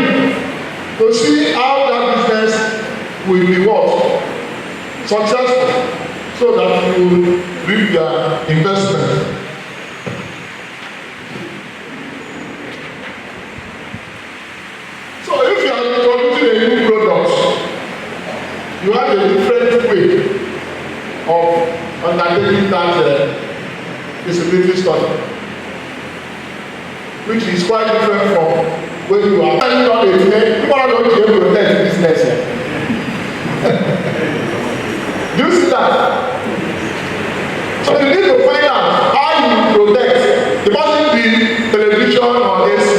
Speaker 7: to see how that business will be what? Successful, so that you will reap your investment. So if you are introducing a new product, you have a different way of undertaking that feasibility study, which is quite different from when you are planning on a thing. People are not able to protect business here. Do you see that? So you need to find out how you protect. It mustn't be television or AC.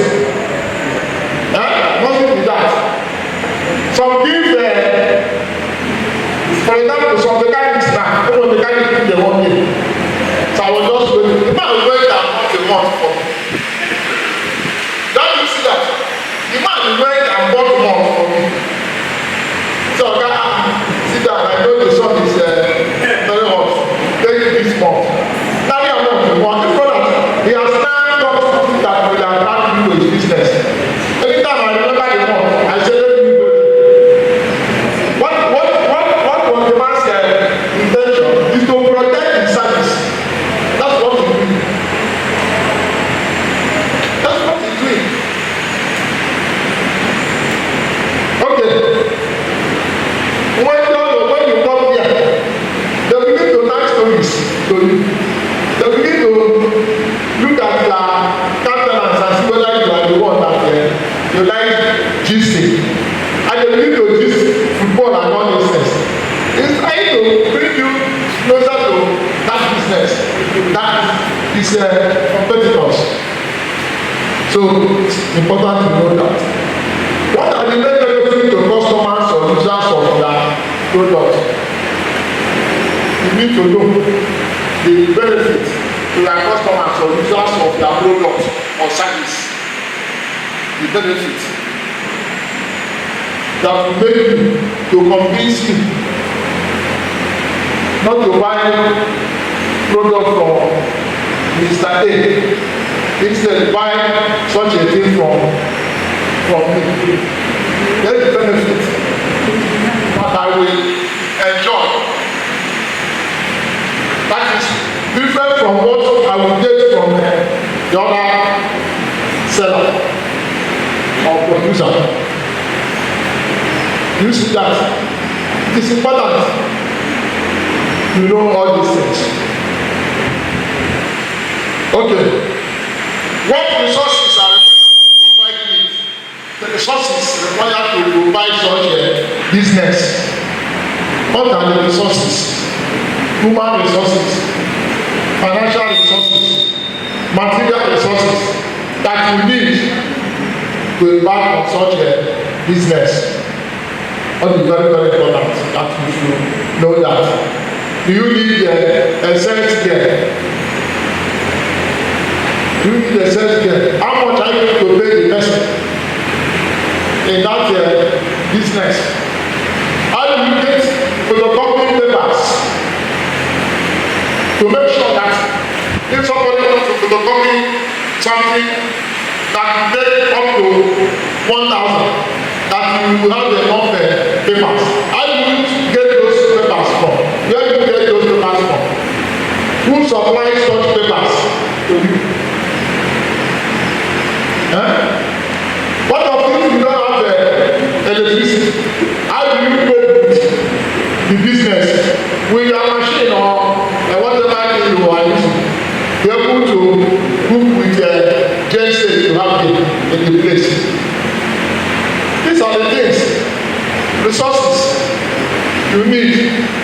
Speaker 7: It mustn't be that. Some give, for example, some mechanics now, all the mechanics they want it. So I was just waiting. The man went down once a month for me. Don't you see that? The man went and bought one for me. So sit down, I know the sun is very hot. Take it this month. Carry a month to one. This product, he has now got something that will attract you to his business. Anytime I remember the month, I say, let me go. What was the man's intention? Is to protect his service. That's what he's doing. That's what he's doing. Okay. When you come here, they begin to tell stories to you. They begin to look at your countenance and see whether you are the one that you like gisting. And they begin to gist football and all these things. It's trying to bring you closer to that business, that is competitors. So it's important to know that. What are the main benefits to customers or users of their product? You need to know the benefits to their customers or users of their product or service. The benefits that will make you to convince you not to buy product from Mr. A. Instead, buy such a thing from me. There is a benefit that I will enjoy. That is different from what I will get from the other seller or producer. You see that it is important to know all these things. Okay. What resources are required for providing it? The resources required to provide such a business. What are the resources? Human resources, financial resources, material resources that you need to embark on such a business. What is very, very important that you should know that. Do you need a sales gear? Do you need a sales gear? How much are you going to pay the person in that business? How do you get photocopying papers to make sure that if somebody wants to photocopy something that will take up to 1,000, that you have enough papers? How do you get those papers from? Where do you get those papers from? Who supplies such papers to you? What of if you don't have electricity? How do you cope with book with Genesis to have in the place. These are the things, resources you need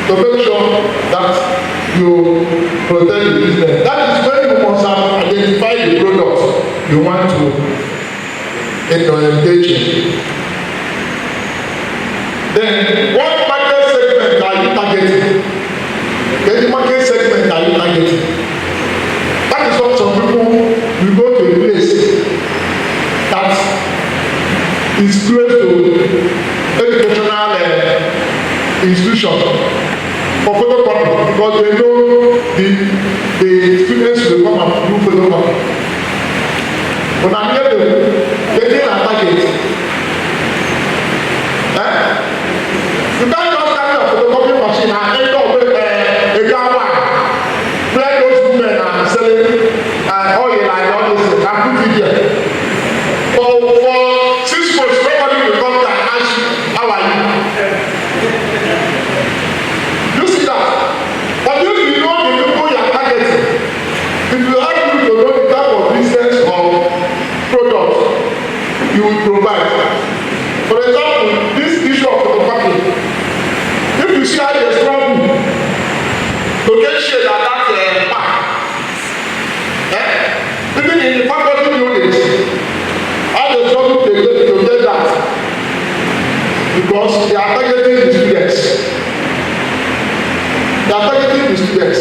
Speaker 7: to make sure that you protect the business. That is when you must have identified the product you want to engage in. Then, what market segment are you targeting? Then the market segment are you targeting? That is what some people will go to a place that is close to educational institution for photocopy because they know the students will come and do photocopy. When I'm here to get a target, you can't just carry a photocopy machine and end up with a Gawa where those women are selling oil and all this and put it there. For 6 months, nobody will come there and ask you, how are you? You see that? But if you know the people you are targeting, if you have to know the type of business or product you will provide. For example, this issue of photocopy, if you see how they struggle to get shade at that park, even in the faculty buildings, how they struggle to get that, because they are targeting the students. They are targeting the students.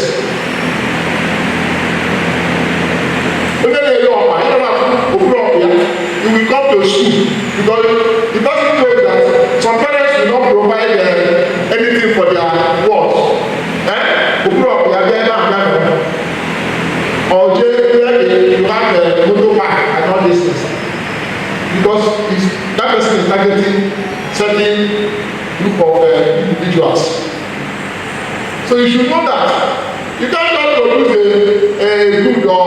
Speaker 7: You will come to school because the person knows that some parents will not provide anything for their wards. Or you have motor park and all these things. Because that person is targeting certain group of individuals. So you should know that you can't just produce a good or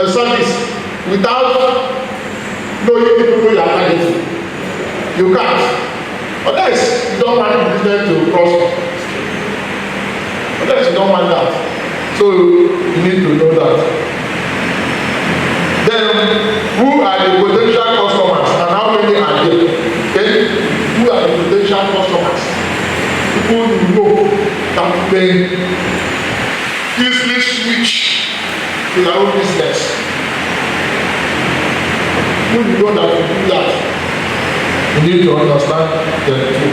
Speaker 7: service without knowing the people you are targeting. You can't. Unless you don't want the business to prosper. Unless you don't want that. So you need to know that. Then, who are the potential customers and how many are there? Okay? Who are the potential customers? People you know that may easily switch to their own business. When you know that you do that, you need to understand them too.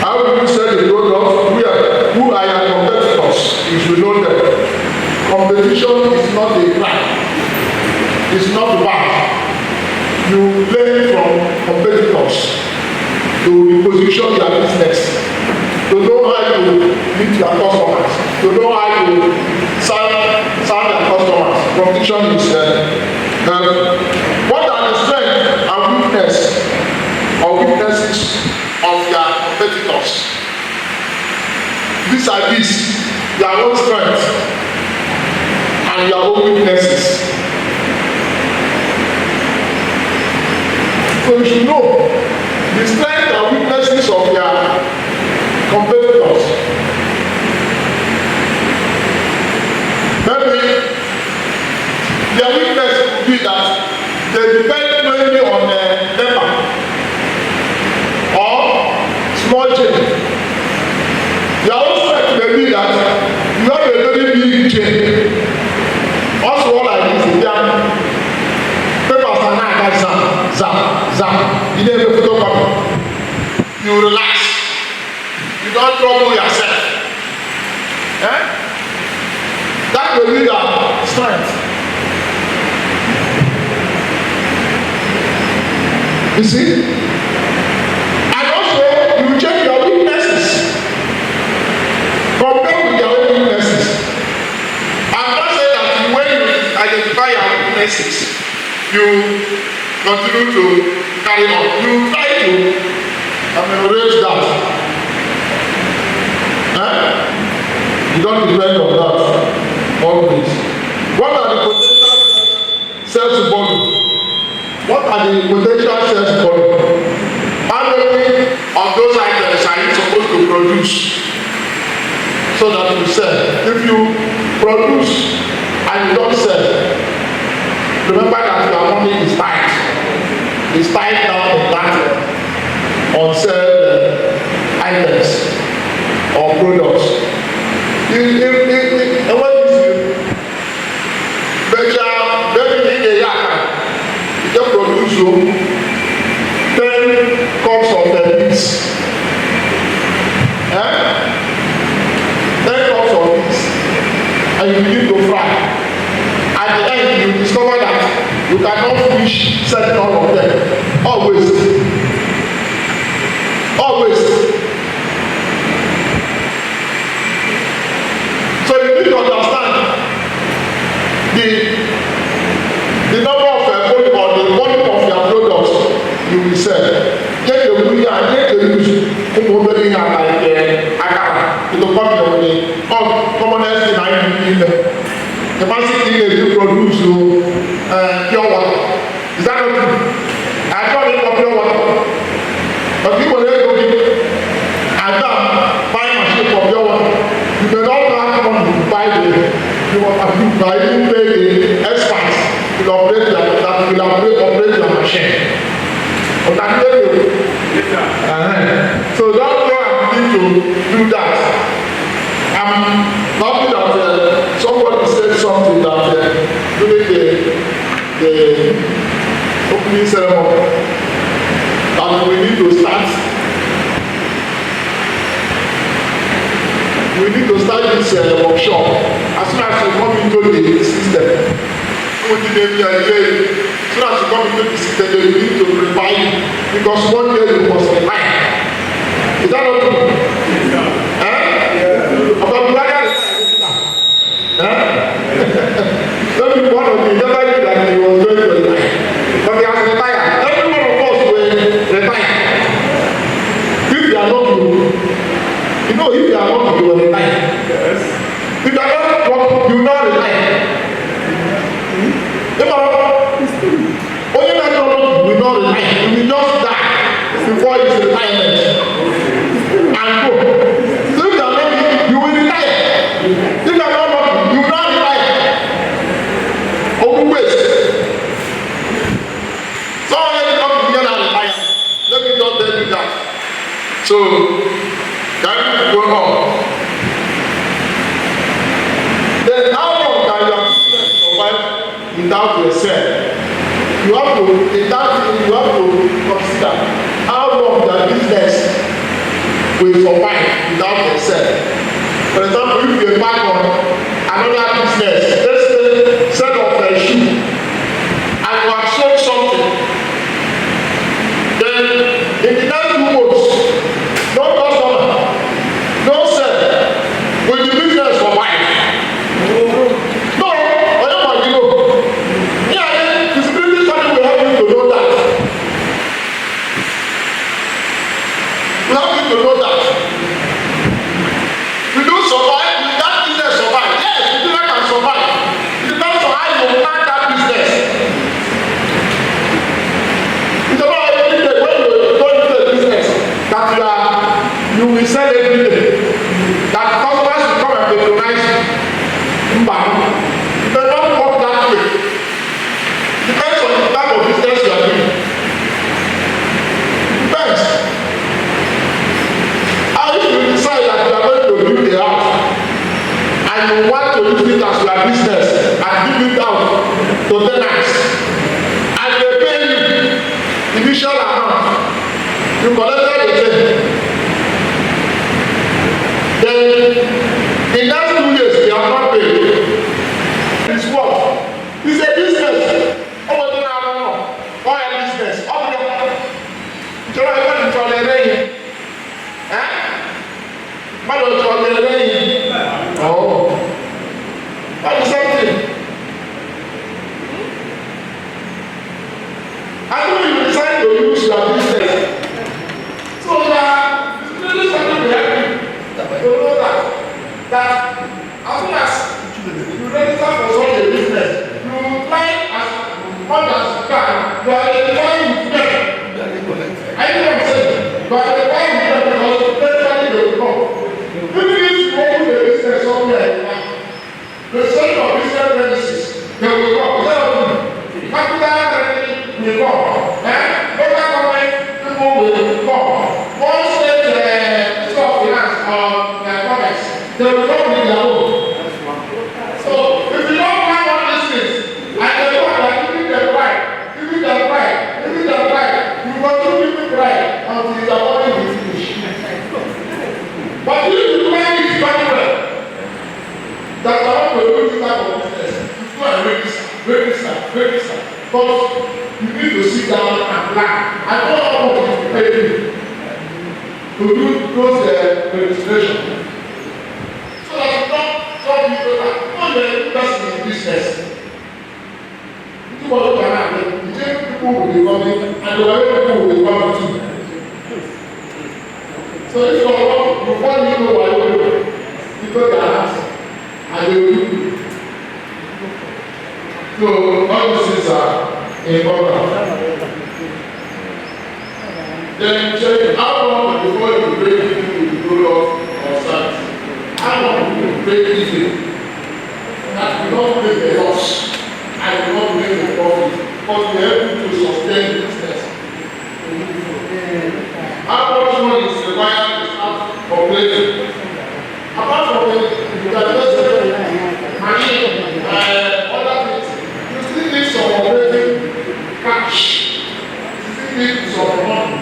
Speaker 7: How do you sell the product? Who are your competitors? You should know them. Competition is not a crime. It's not bad. You learn from competitors to reposition your business, to know how to meet your customers, to know how to serve your customers. Competition is what are the strengths and weaknesses of your competitors? These are your own strengths and your own weaknesses. So you should know the strengths and weaknesses of your competitors. Maybe their weakness would be that they depend mainly on paper or small chain. Their own strength may be that you have a very big chain. Also, all like this, their papers are not like zap. You never photocopy. You relax. You don't trouble yourself. That will be their strength. You see? And also, you check your weaknesses. Compare with your own weaknesses. I'm not saying that when you identify your weaknesses, you continue to carry on. You try to ameliorate that. You don't depend on that always. What are the potential sales volume? What are the potential sales volume? How many of those items are you supposed to produce? So so that you sell. If you produce and you don't sell, remember that your money is tight. It's tied down in that on sell items or products. And what is it? Maybe in a year, you just produce 10 cups of this. 10 cups of this, and you begin to fry. At the end, you discover that you cannot finish selling all of them. Always. So you need to understand the number of volume or the volume of your products you will sell. Get the money and get the use. Like akara, it will come your way. Commonest thing I do. The basic thing is you produce pure water. Is that not true? I don't need pure water. But people are going to buy machine for pure water. You may not have money to buy you pay the experts to operate your machine. But I tell you, so don't go and begin to do that. I'm happy that somebody said something that during the opening ceremony that we need to start. We need to start this workshop as soon as you come into the system. As soon as you come into the system, they need to prepare you because one day you must prepare. Is that not true? About black Don't be one of the never knew that he was going to retire. But he has retired. Every one of us will retire. If you are not you know, if you are not you will retire. If you are not working, you will not retire. Only that you will not retire. You will just die before his retirement. And go. So if you are not you will retire. If you are not you will not retire. Open waste. So let me not be retire. Let me not tell you that. So that will go on. Then how long can your business survive without yourself? You have to consider how long the business will survive without yourself. For example, if you embark on another business, let's say sell of a shoe, and you have sold something, then in the next 2 months, no customer, no sell, will the business survive? No, whatever you know. Yeah, visibility study will help you to know that. We help you to know that. We do survive, will that business survive? Yes, the business can survive. It depends on how you plan that business. It's about every day when you go into a business that you will sell every day. That customers will come and patronize you. You may not work that way. Depends on the type of business you are doing. Depends. How if you decide that you are going to build a house and you want to use it as your business and give it out to tenants and they pay you initial amount, you collected the same. Then in that 2 years they are not paid. It's what? It's a business. Over there, I don't know. Or a business. Up there. You know, I went to tolerate. But don't tolerate. Oh. That's something. I know you decide to use your business. So it's really something to help you. You know that as soon as you register for such a business, you try as much as you can. You are identifying with them. I know what I'm saying. You are identifying with them because eventually they will come. Even if you open a business not be their own. So if you don't plan all these things, and the Lord are giving them pride, you continue giving pride until the body will finish. But if you plan it very well, that I want to do this type of business, you go and register. But you need to sit down and plan. I don't know how much you pay you to do those registration. So that you don't tell people that you're a person in business. You want to can happen. You take people will be coming and the other people will be coming too. So if you want to know what you go to ask and they will do. So all these things are important. Then check how long before you break even with the product or service. How long do you break even? That will not make a loss and will not make a profit, but we are able to sustain the business. How much money is required to start operating? Apart from the machine, other things, you still need some operating cash. You still need some money.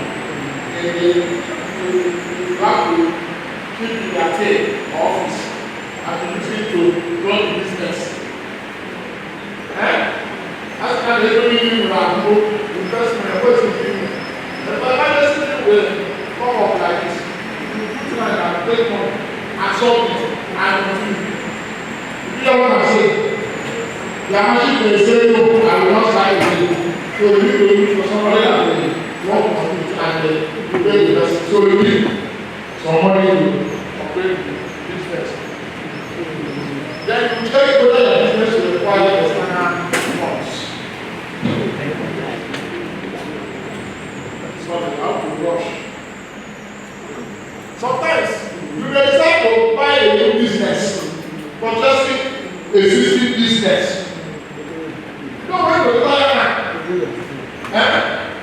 Speaker 7: You have to keep in your tail office and use it to run the business. That's why they don't even have no investment. What is it? The emergency will come up like this. You put money and take money and solve it and continue. You know what I'm saying? The machine may say no, I will not sign with you. So you need to look for somebody that will work on it and pay the person. So you need somebody to operate the business. Then you check whether your business will require external funds. So you have to rush. Sometimes you may decide to buy a new business, purchasing existing business. You know when you retire now,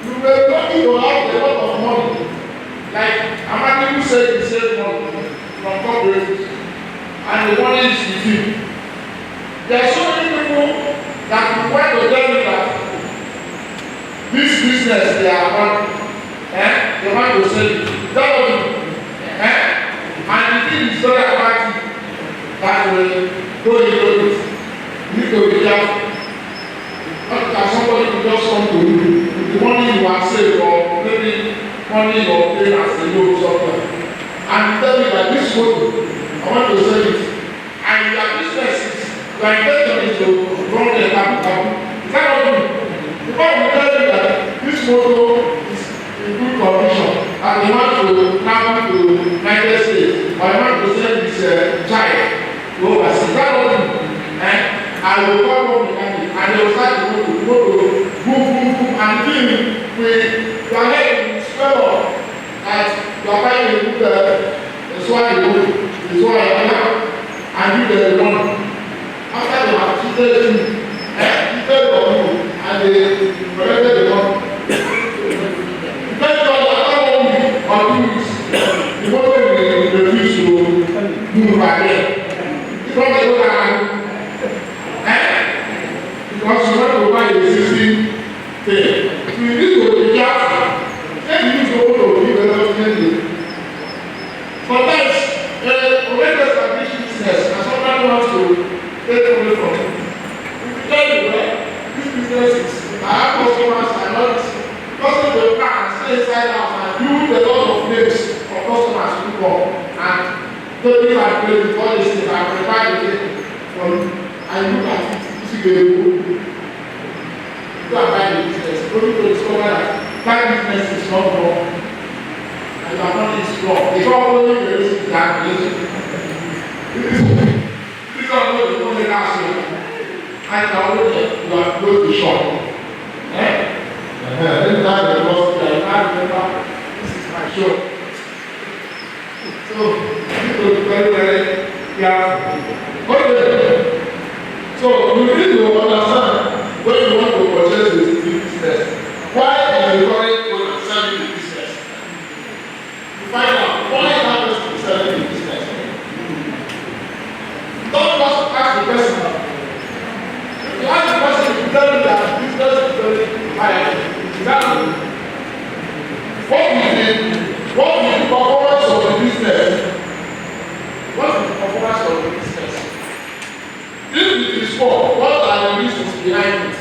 Speaker 7: you may lucky to have a lot of money. Like Amadi who said he saved money from corporations, and the money is with you. There are so many people that want to tell you that this business they are running, they want to sell it. That was it. And the thing is very attractive that will go into it. You need to be careful. Not that somebody will just come to you with the money you have saved or maybe money you are paying as a loan somewhere. And tell me that this photo, I want to sell it. And your business is, your intention is to run the capital. Is that what you do? Because we tell you that this photo is in good condition and they want to travel to the United States or they want to send this child to overseas. Is that what you do? I will call home mechanic and they will start to go boom, and then with your head in swell up that you are buying a good swallow, the swallow, and you the one. After they have cheated you, cheated on you, and they corrected the one. Thank God that after 1 week or 2 weeks, the motor will refuse to move again. It's not the good time. Because you want to buy the existing thing. You need to be careful. If you use the to give a lot of money. Sometimes, when they establish business and somebody wants to take money from you, we tell you, this business is, I have customers and not customers will come and stay inside house and use a lot of names for customers to come and taking and paying all these things and prepare the thing for you and look at it. You go and buy the business. Only to discover that that business is not wrong and your money is wrong. It's not only the risk that is. This is not what the money last year. And now you are going to shop. Every time you lost it, I remember this is my show. So you need to be very, very careful. Okay. So you need to understand when you want to purchase the business. Why is the current owner selling the business? You find out why that person is selling the business.
Speaker 2: What is the performance of the business? What is the performance of the business? If it is poor, what are the reasons behind it?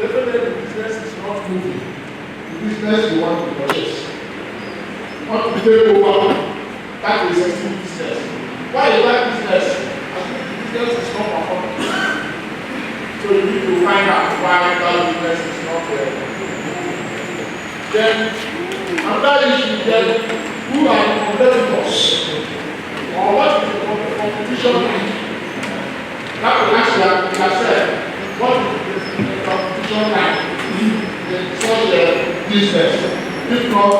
Speaker 2: Definitely the business is not moving. The business you want to purchase. You want to take over that existing business. Why is that business? I think the business is not performing. So you need to find out why that business is not there. Then another issue then, who are the competitors? Or what is the competition like? That will ask yourself, what is the competition like in such a business? If not,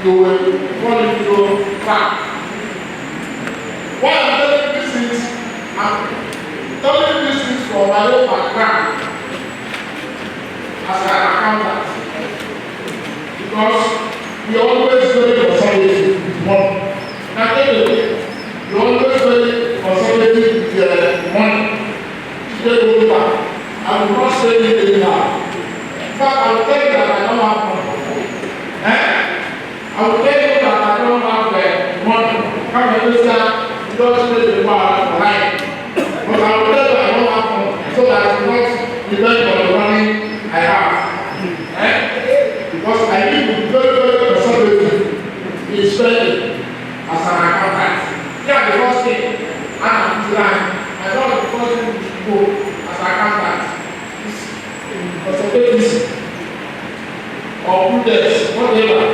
Speaker 2: you will fall into trap. Why am I telling these things? I'm telling these things from my own background as an accountant. Because we always very conservative with money. Now, anyway, we always very conservative with money. Today, I will not say anything now. In fact, I will tell you that I don't have money. I will tell you that I don't have money. Come and listen. Don't make the power for life. But I will tell you I don't have money so that I will not depend on the money I have. Because I need to be very, very conservative in spending as an accountant. Yeah, the first thing, I'm I know the first thing we should go as an accountant is conservatism or prudence, whatever.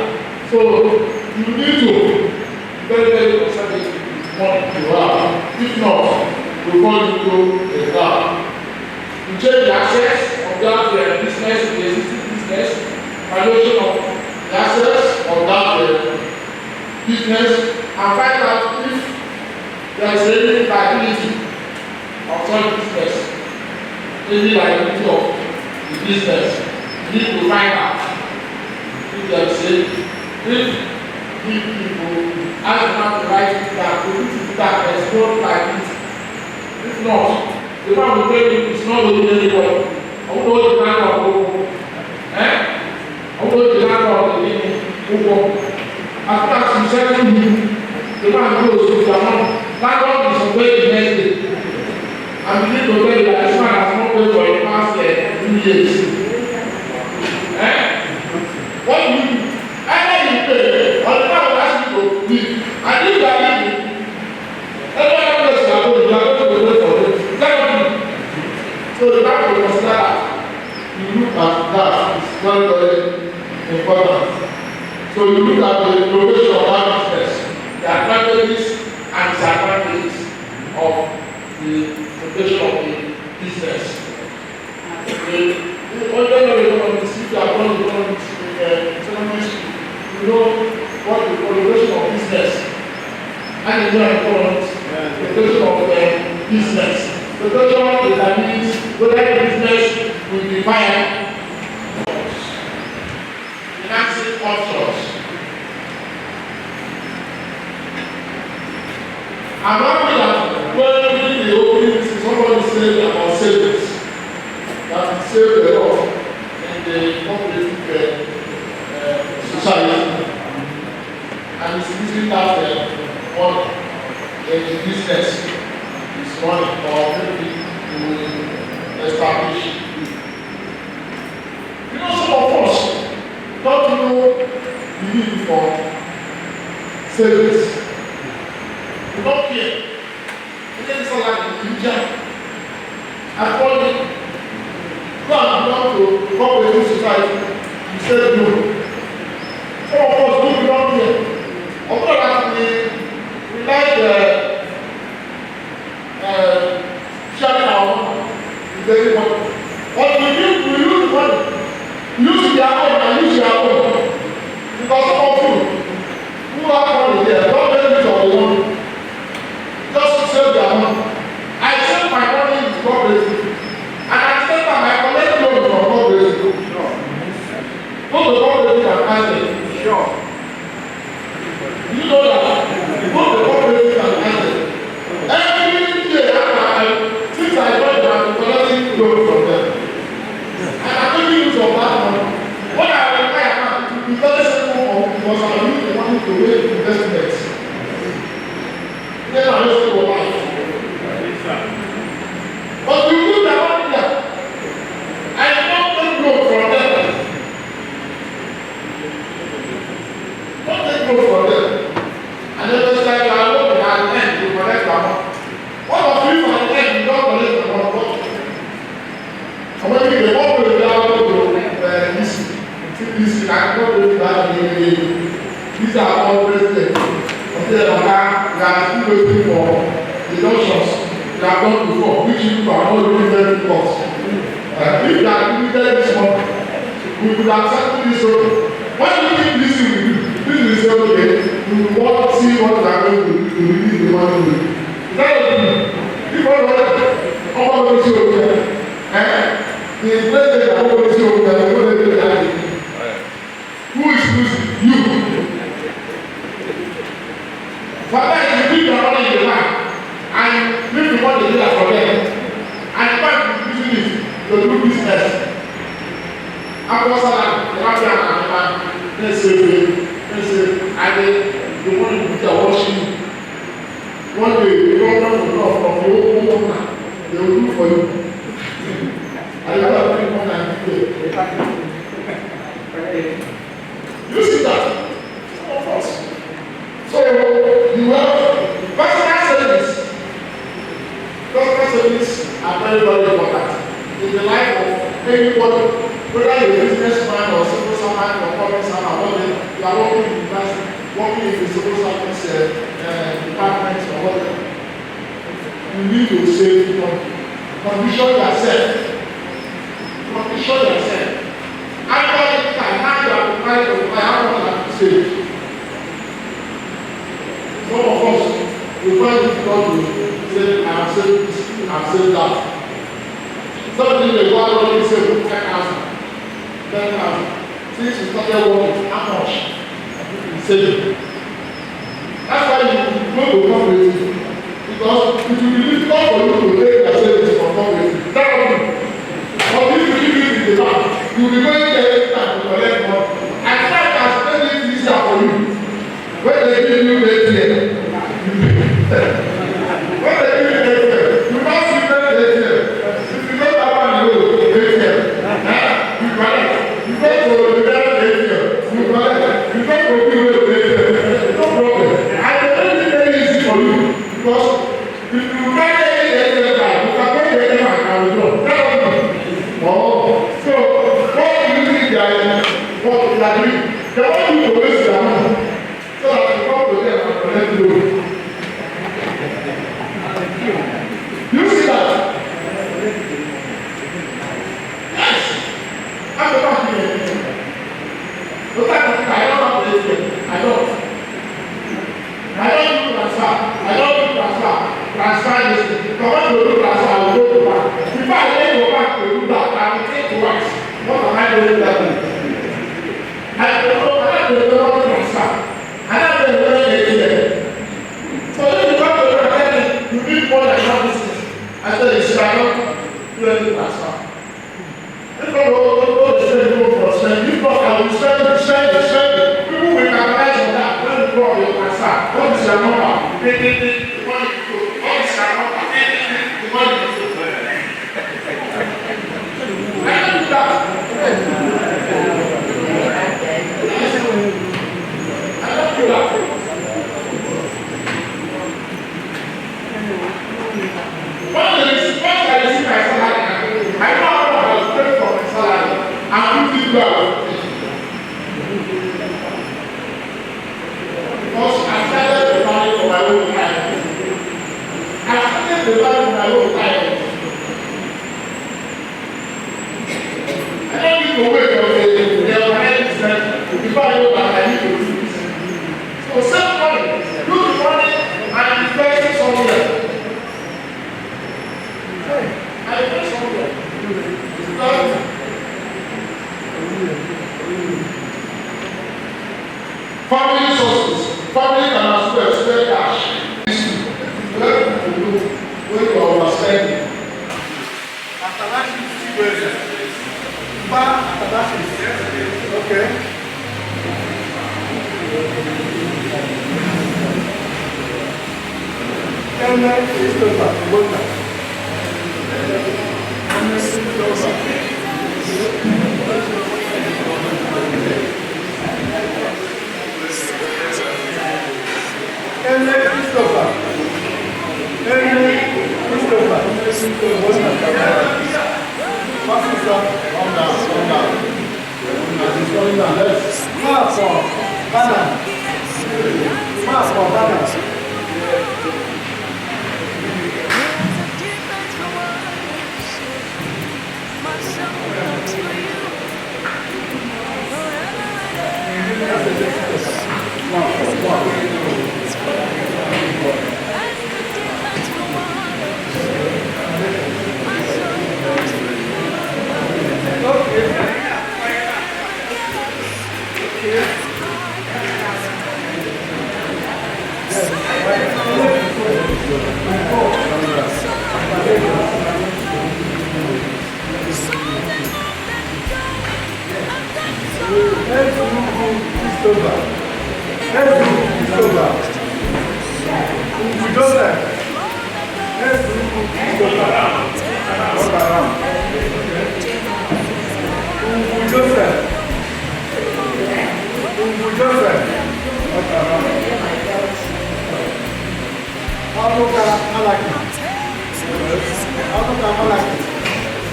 Speaker 2: So you need to be very, very conservative. If not, we fall into a trap. To change the access of that business to the existing business, valuation of the access of that business, and find out if there is any liability of such business, any liability of the business. You need to find out if there is people I have the right to that, to do that, explore like this. If not, the one who tell you it's not only anybody. I will know the land of Ogo. I will know the land of the Ogo. As far as you said to me, the man goes to the land. Landlord is away the next day. And you need to tell you that this man has not paid for the past 2 years. What do you do? Either you pay, or the man will ask you to leave. And if you are leaving, everyone knows you are going to wait for it. Is that what you do? So the man will consider that. You look at that. It's very, very important. So you look at the location of that business, the advantages and disadvantages of the location of the business. The ordinary economics, if you are going to economics, you know what the location of business and the economics, the location of business. The location determines whether the business will be viable. Financing options. I'm happy that when the opening, somebody said about savings, that we save a lot in the cooperative society, and it's using that money in the business is running or maybe to establish. You know, some of us don't know the need for savings. We don't care. It is like in India. I call it, go and belong to cooperative society. You said no. Some of us do belong here. Of course, that we like sharing our money with everybody. But we use money. Use their own and use your own. Because some of you who have money there, don't make use of the money. Just to save their money. I save my money in cooperative. And at the same time, I collect loan from cooperative. Sure. Go to cooperative and ask them. Sure. You know that. Go to cooperative and ask them. Every year, since I joined them, I'm collecting loan from them. And I'm making use of that money. When I retire now, it will be very simple for me because you have done before, which you are not really very close. If you are limited this month, we could have settled this over. When you keep listening, this is say, okay, you want to see what they are going to release the money with. Is that okay? People are going to see okay. The president are going to see okay, what they do that. Who is losing? You. Father, if you bring your money in the bank and leave the money there for them, and the bank is using it to do business. After salary, the bank and the bank, let's say, and the money which are washing. One day, the government will come from your own owner, they will do for you. And you have to bring money and give them. You see that? Of course. So, you have personal savings. Personal savings are very, very important in the life of anybody, whether you're a businessman or civil servant or public servant, whether you are working in university, working in the civil service department or whatever. You need to save money. Condition yourself. Condition yourself. After the time, now you are prepared to buy how much you have to save. Some of us, we find it difficult to say, I have saved this, I have saved that. Something they go out and say, 10,000. Since you started working, how much? You save. That's why you go to fundraising. Because it will be difficult for you to take your savings from fundraising. That's what you do. But if you keep it in the bank, you will be going there every time to collect money. And that has made it easier for you. When they give you ATM, when they give you ATM, you must give them ATM. If you don't have one, you go ATM. You collect. You go to the ATM. You collect. You go to the ATM. No problem. And they make it very easy for you. Because if you get any ATM card, you can go to the ATM and withdraw. Oh, so what do you think they are what they are doing? They want you to waste their money. So that you come to them and collect loan. You see that? Yes. I'm the one here. Look at me. I don't have the ATM. I don't do transfer. I don't do transfer. Transfer this. If I want to do transfer, I will go to bank. If I let go back to do that, I will take twice. What am I doing that way? I don't know transfer. And I'm the way ATM. So if you come to the ATM, you need more than one business. I said, it's not do any transfer. If I go to spend, go for spend. If not, I will spend it. People will capitalize on that. When you go on your transfer, what is your number? The money you go. What is your number? The money you go. I don't do that. Once I receive my salary, I know how I was paid for my salary. I'm $50. Because I started the money for my own time. I started the money for my own time. I don't need to wait until the organization before I know that I need to do this. So save money, use the money and invest it somewhere. I invest somewhere. Family sources. Family can also expect cash. When you are overspending. After that, you see after that, okay.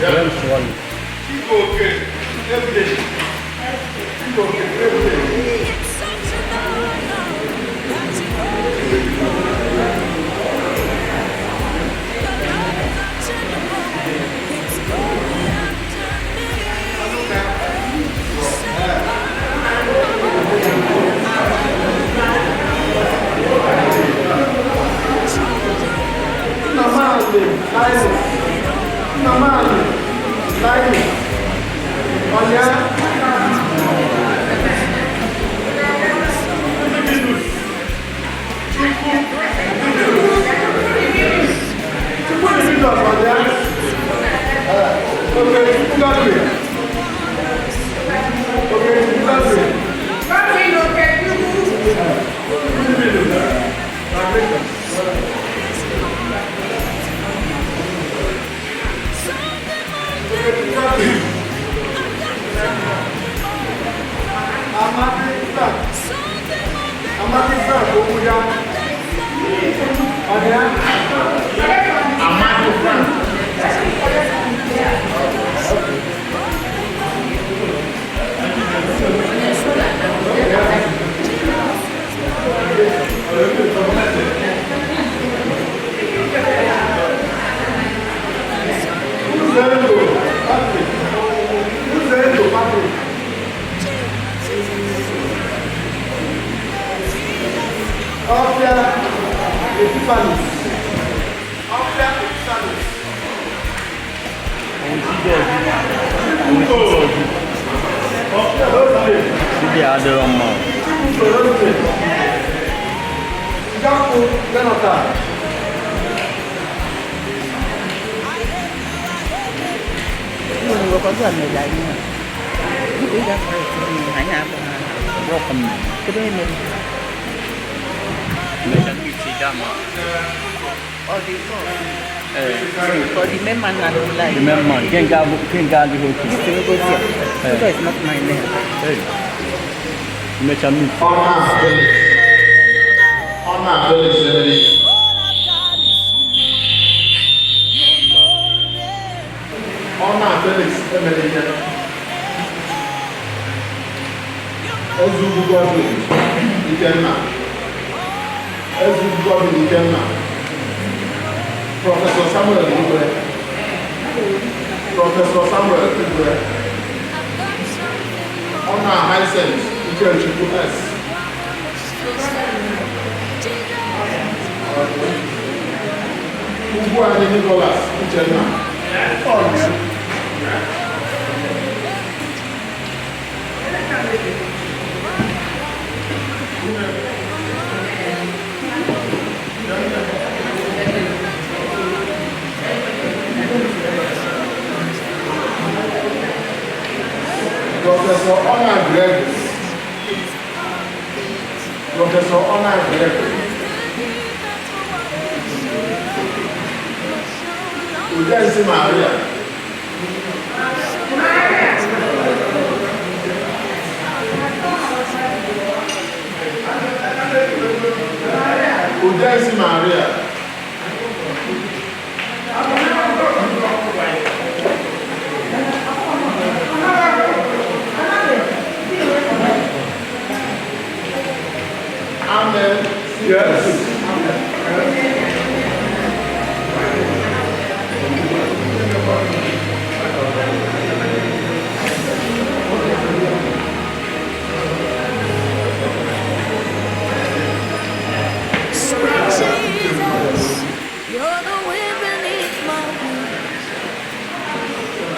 Speaker 13: Very swollen.
Speaker 2: Okay. Every day. Okay. Every day.
Speaker 3: Professor Samuel Igwe, Professor Samuel Igwe, Honor Hyacinth Ichechukwu S. Ugwuanyi Nicholas Uchenna. Professor Honor Gregory. Professor Honor Gregory. Udensi Maria. Udensi Maria. Amen. Yes.
Speaker 16: Sweet Jesus, you're the wind beneath my wings.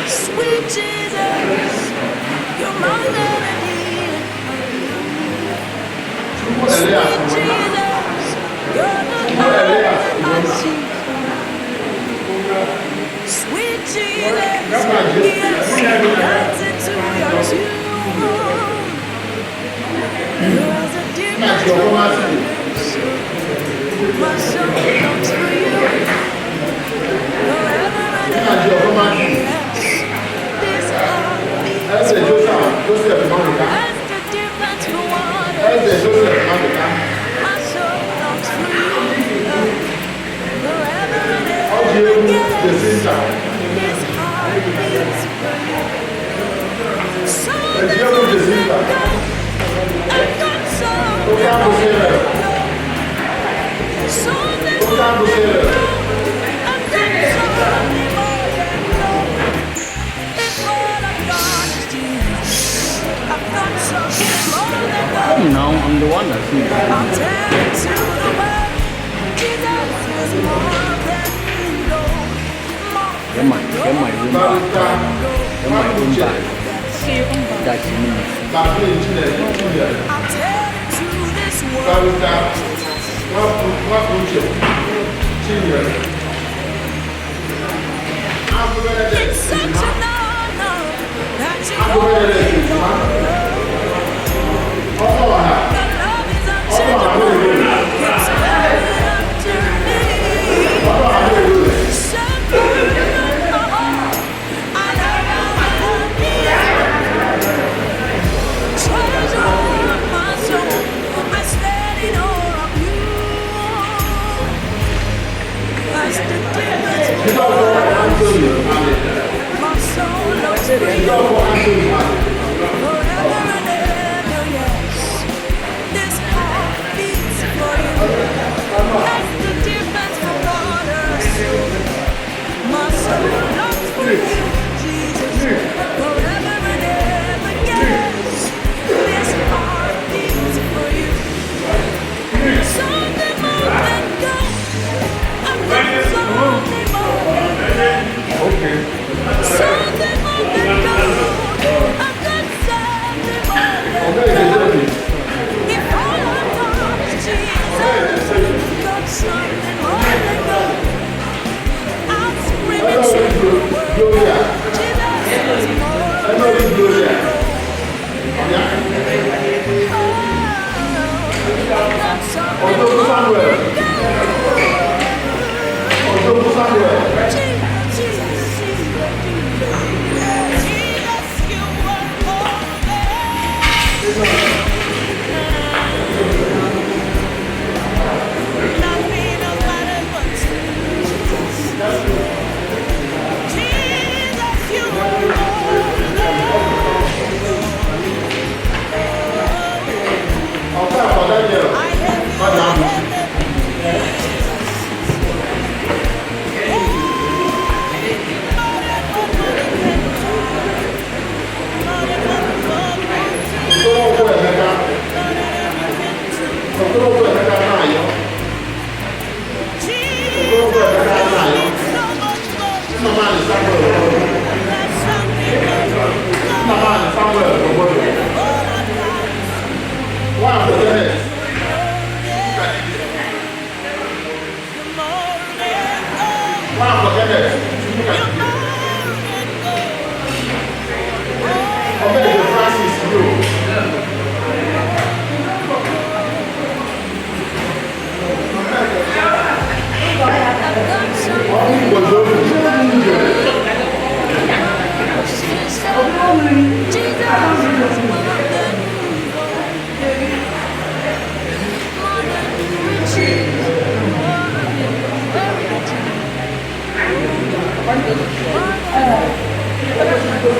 Speaker 16: Sweet Jesus, you're my melody. Sweet Jesus, you're the light I see. Sweet Jesus, yes, dance into your tune. You're as a dear my soul longs for you. Forever and ever, yes, this heart beats for you. As the deer pants for water, my soul longs for you. Forever and ever, yes, this heart beats
Speaker 13: No, I'm the one that's here. Get my room back. Get my room back. That's me.
Speaker 16: It's such an honor that you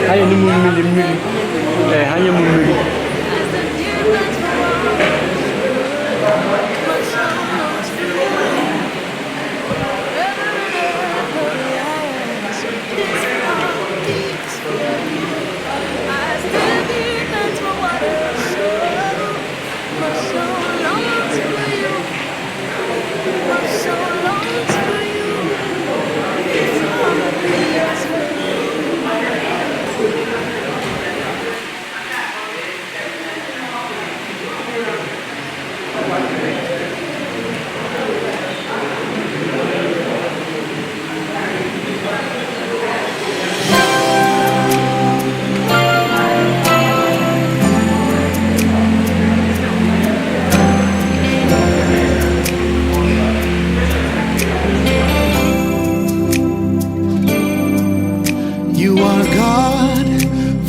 Speaker 13: Hanya ni mumili. Hanya mumili.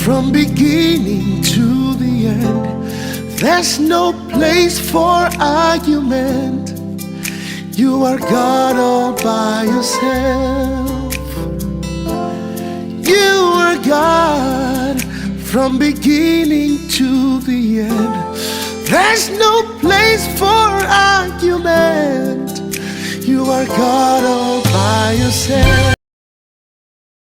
Speaker 17: From beginning to the end, there's no place for argument. You are God all by yourself. You are God from beginning to the end. There's no place for argument. You are God all by yourself.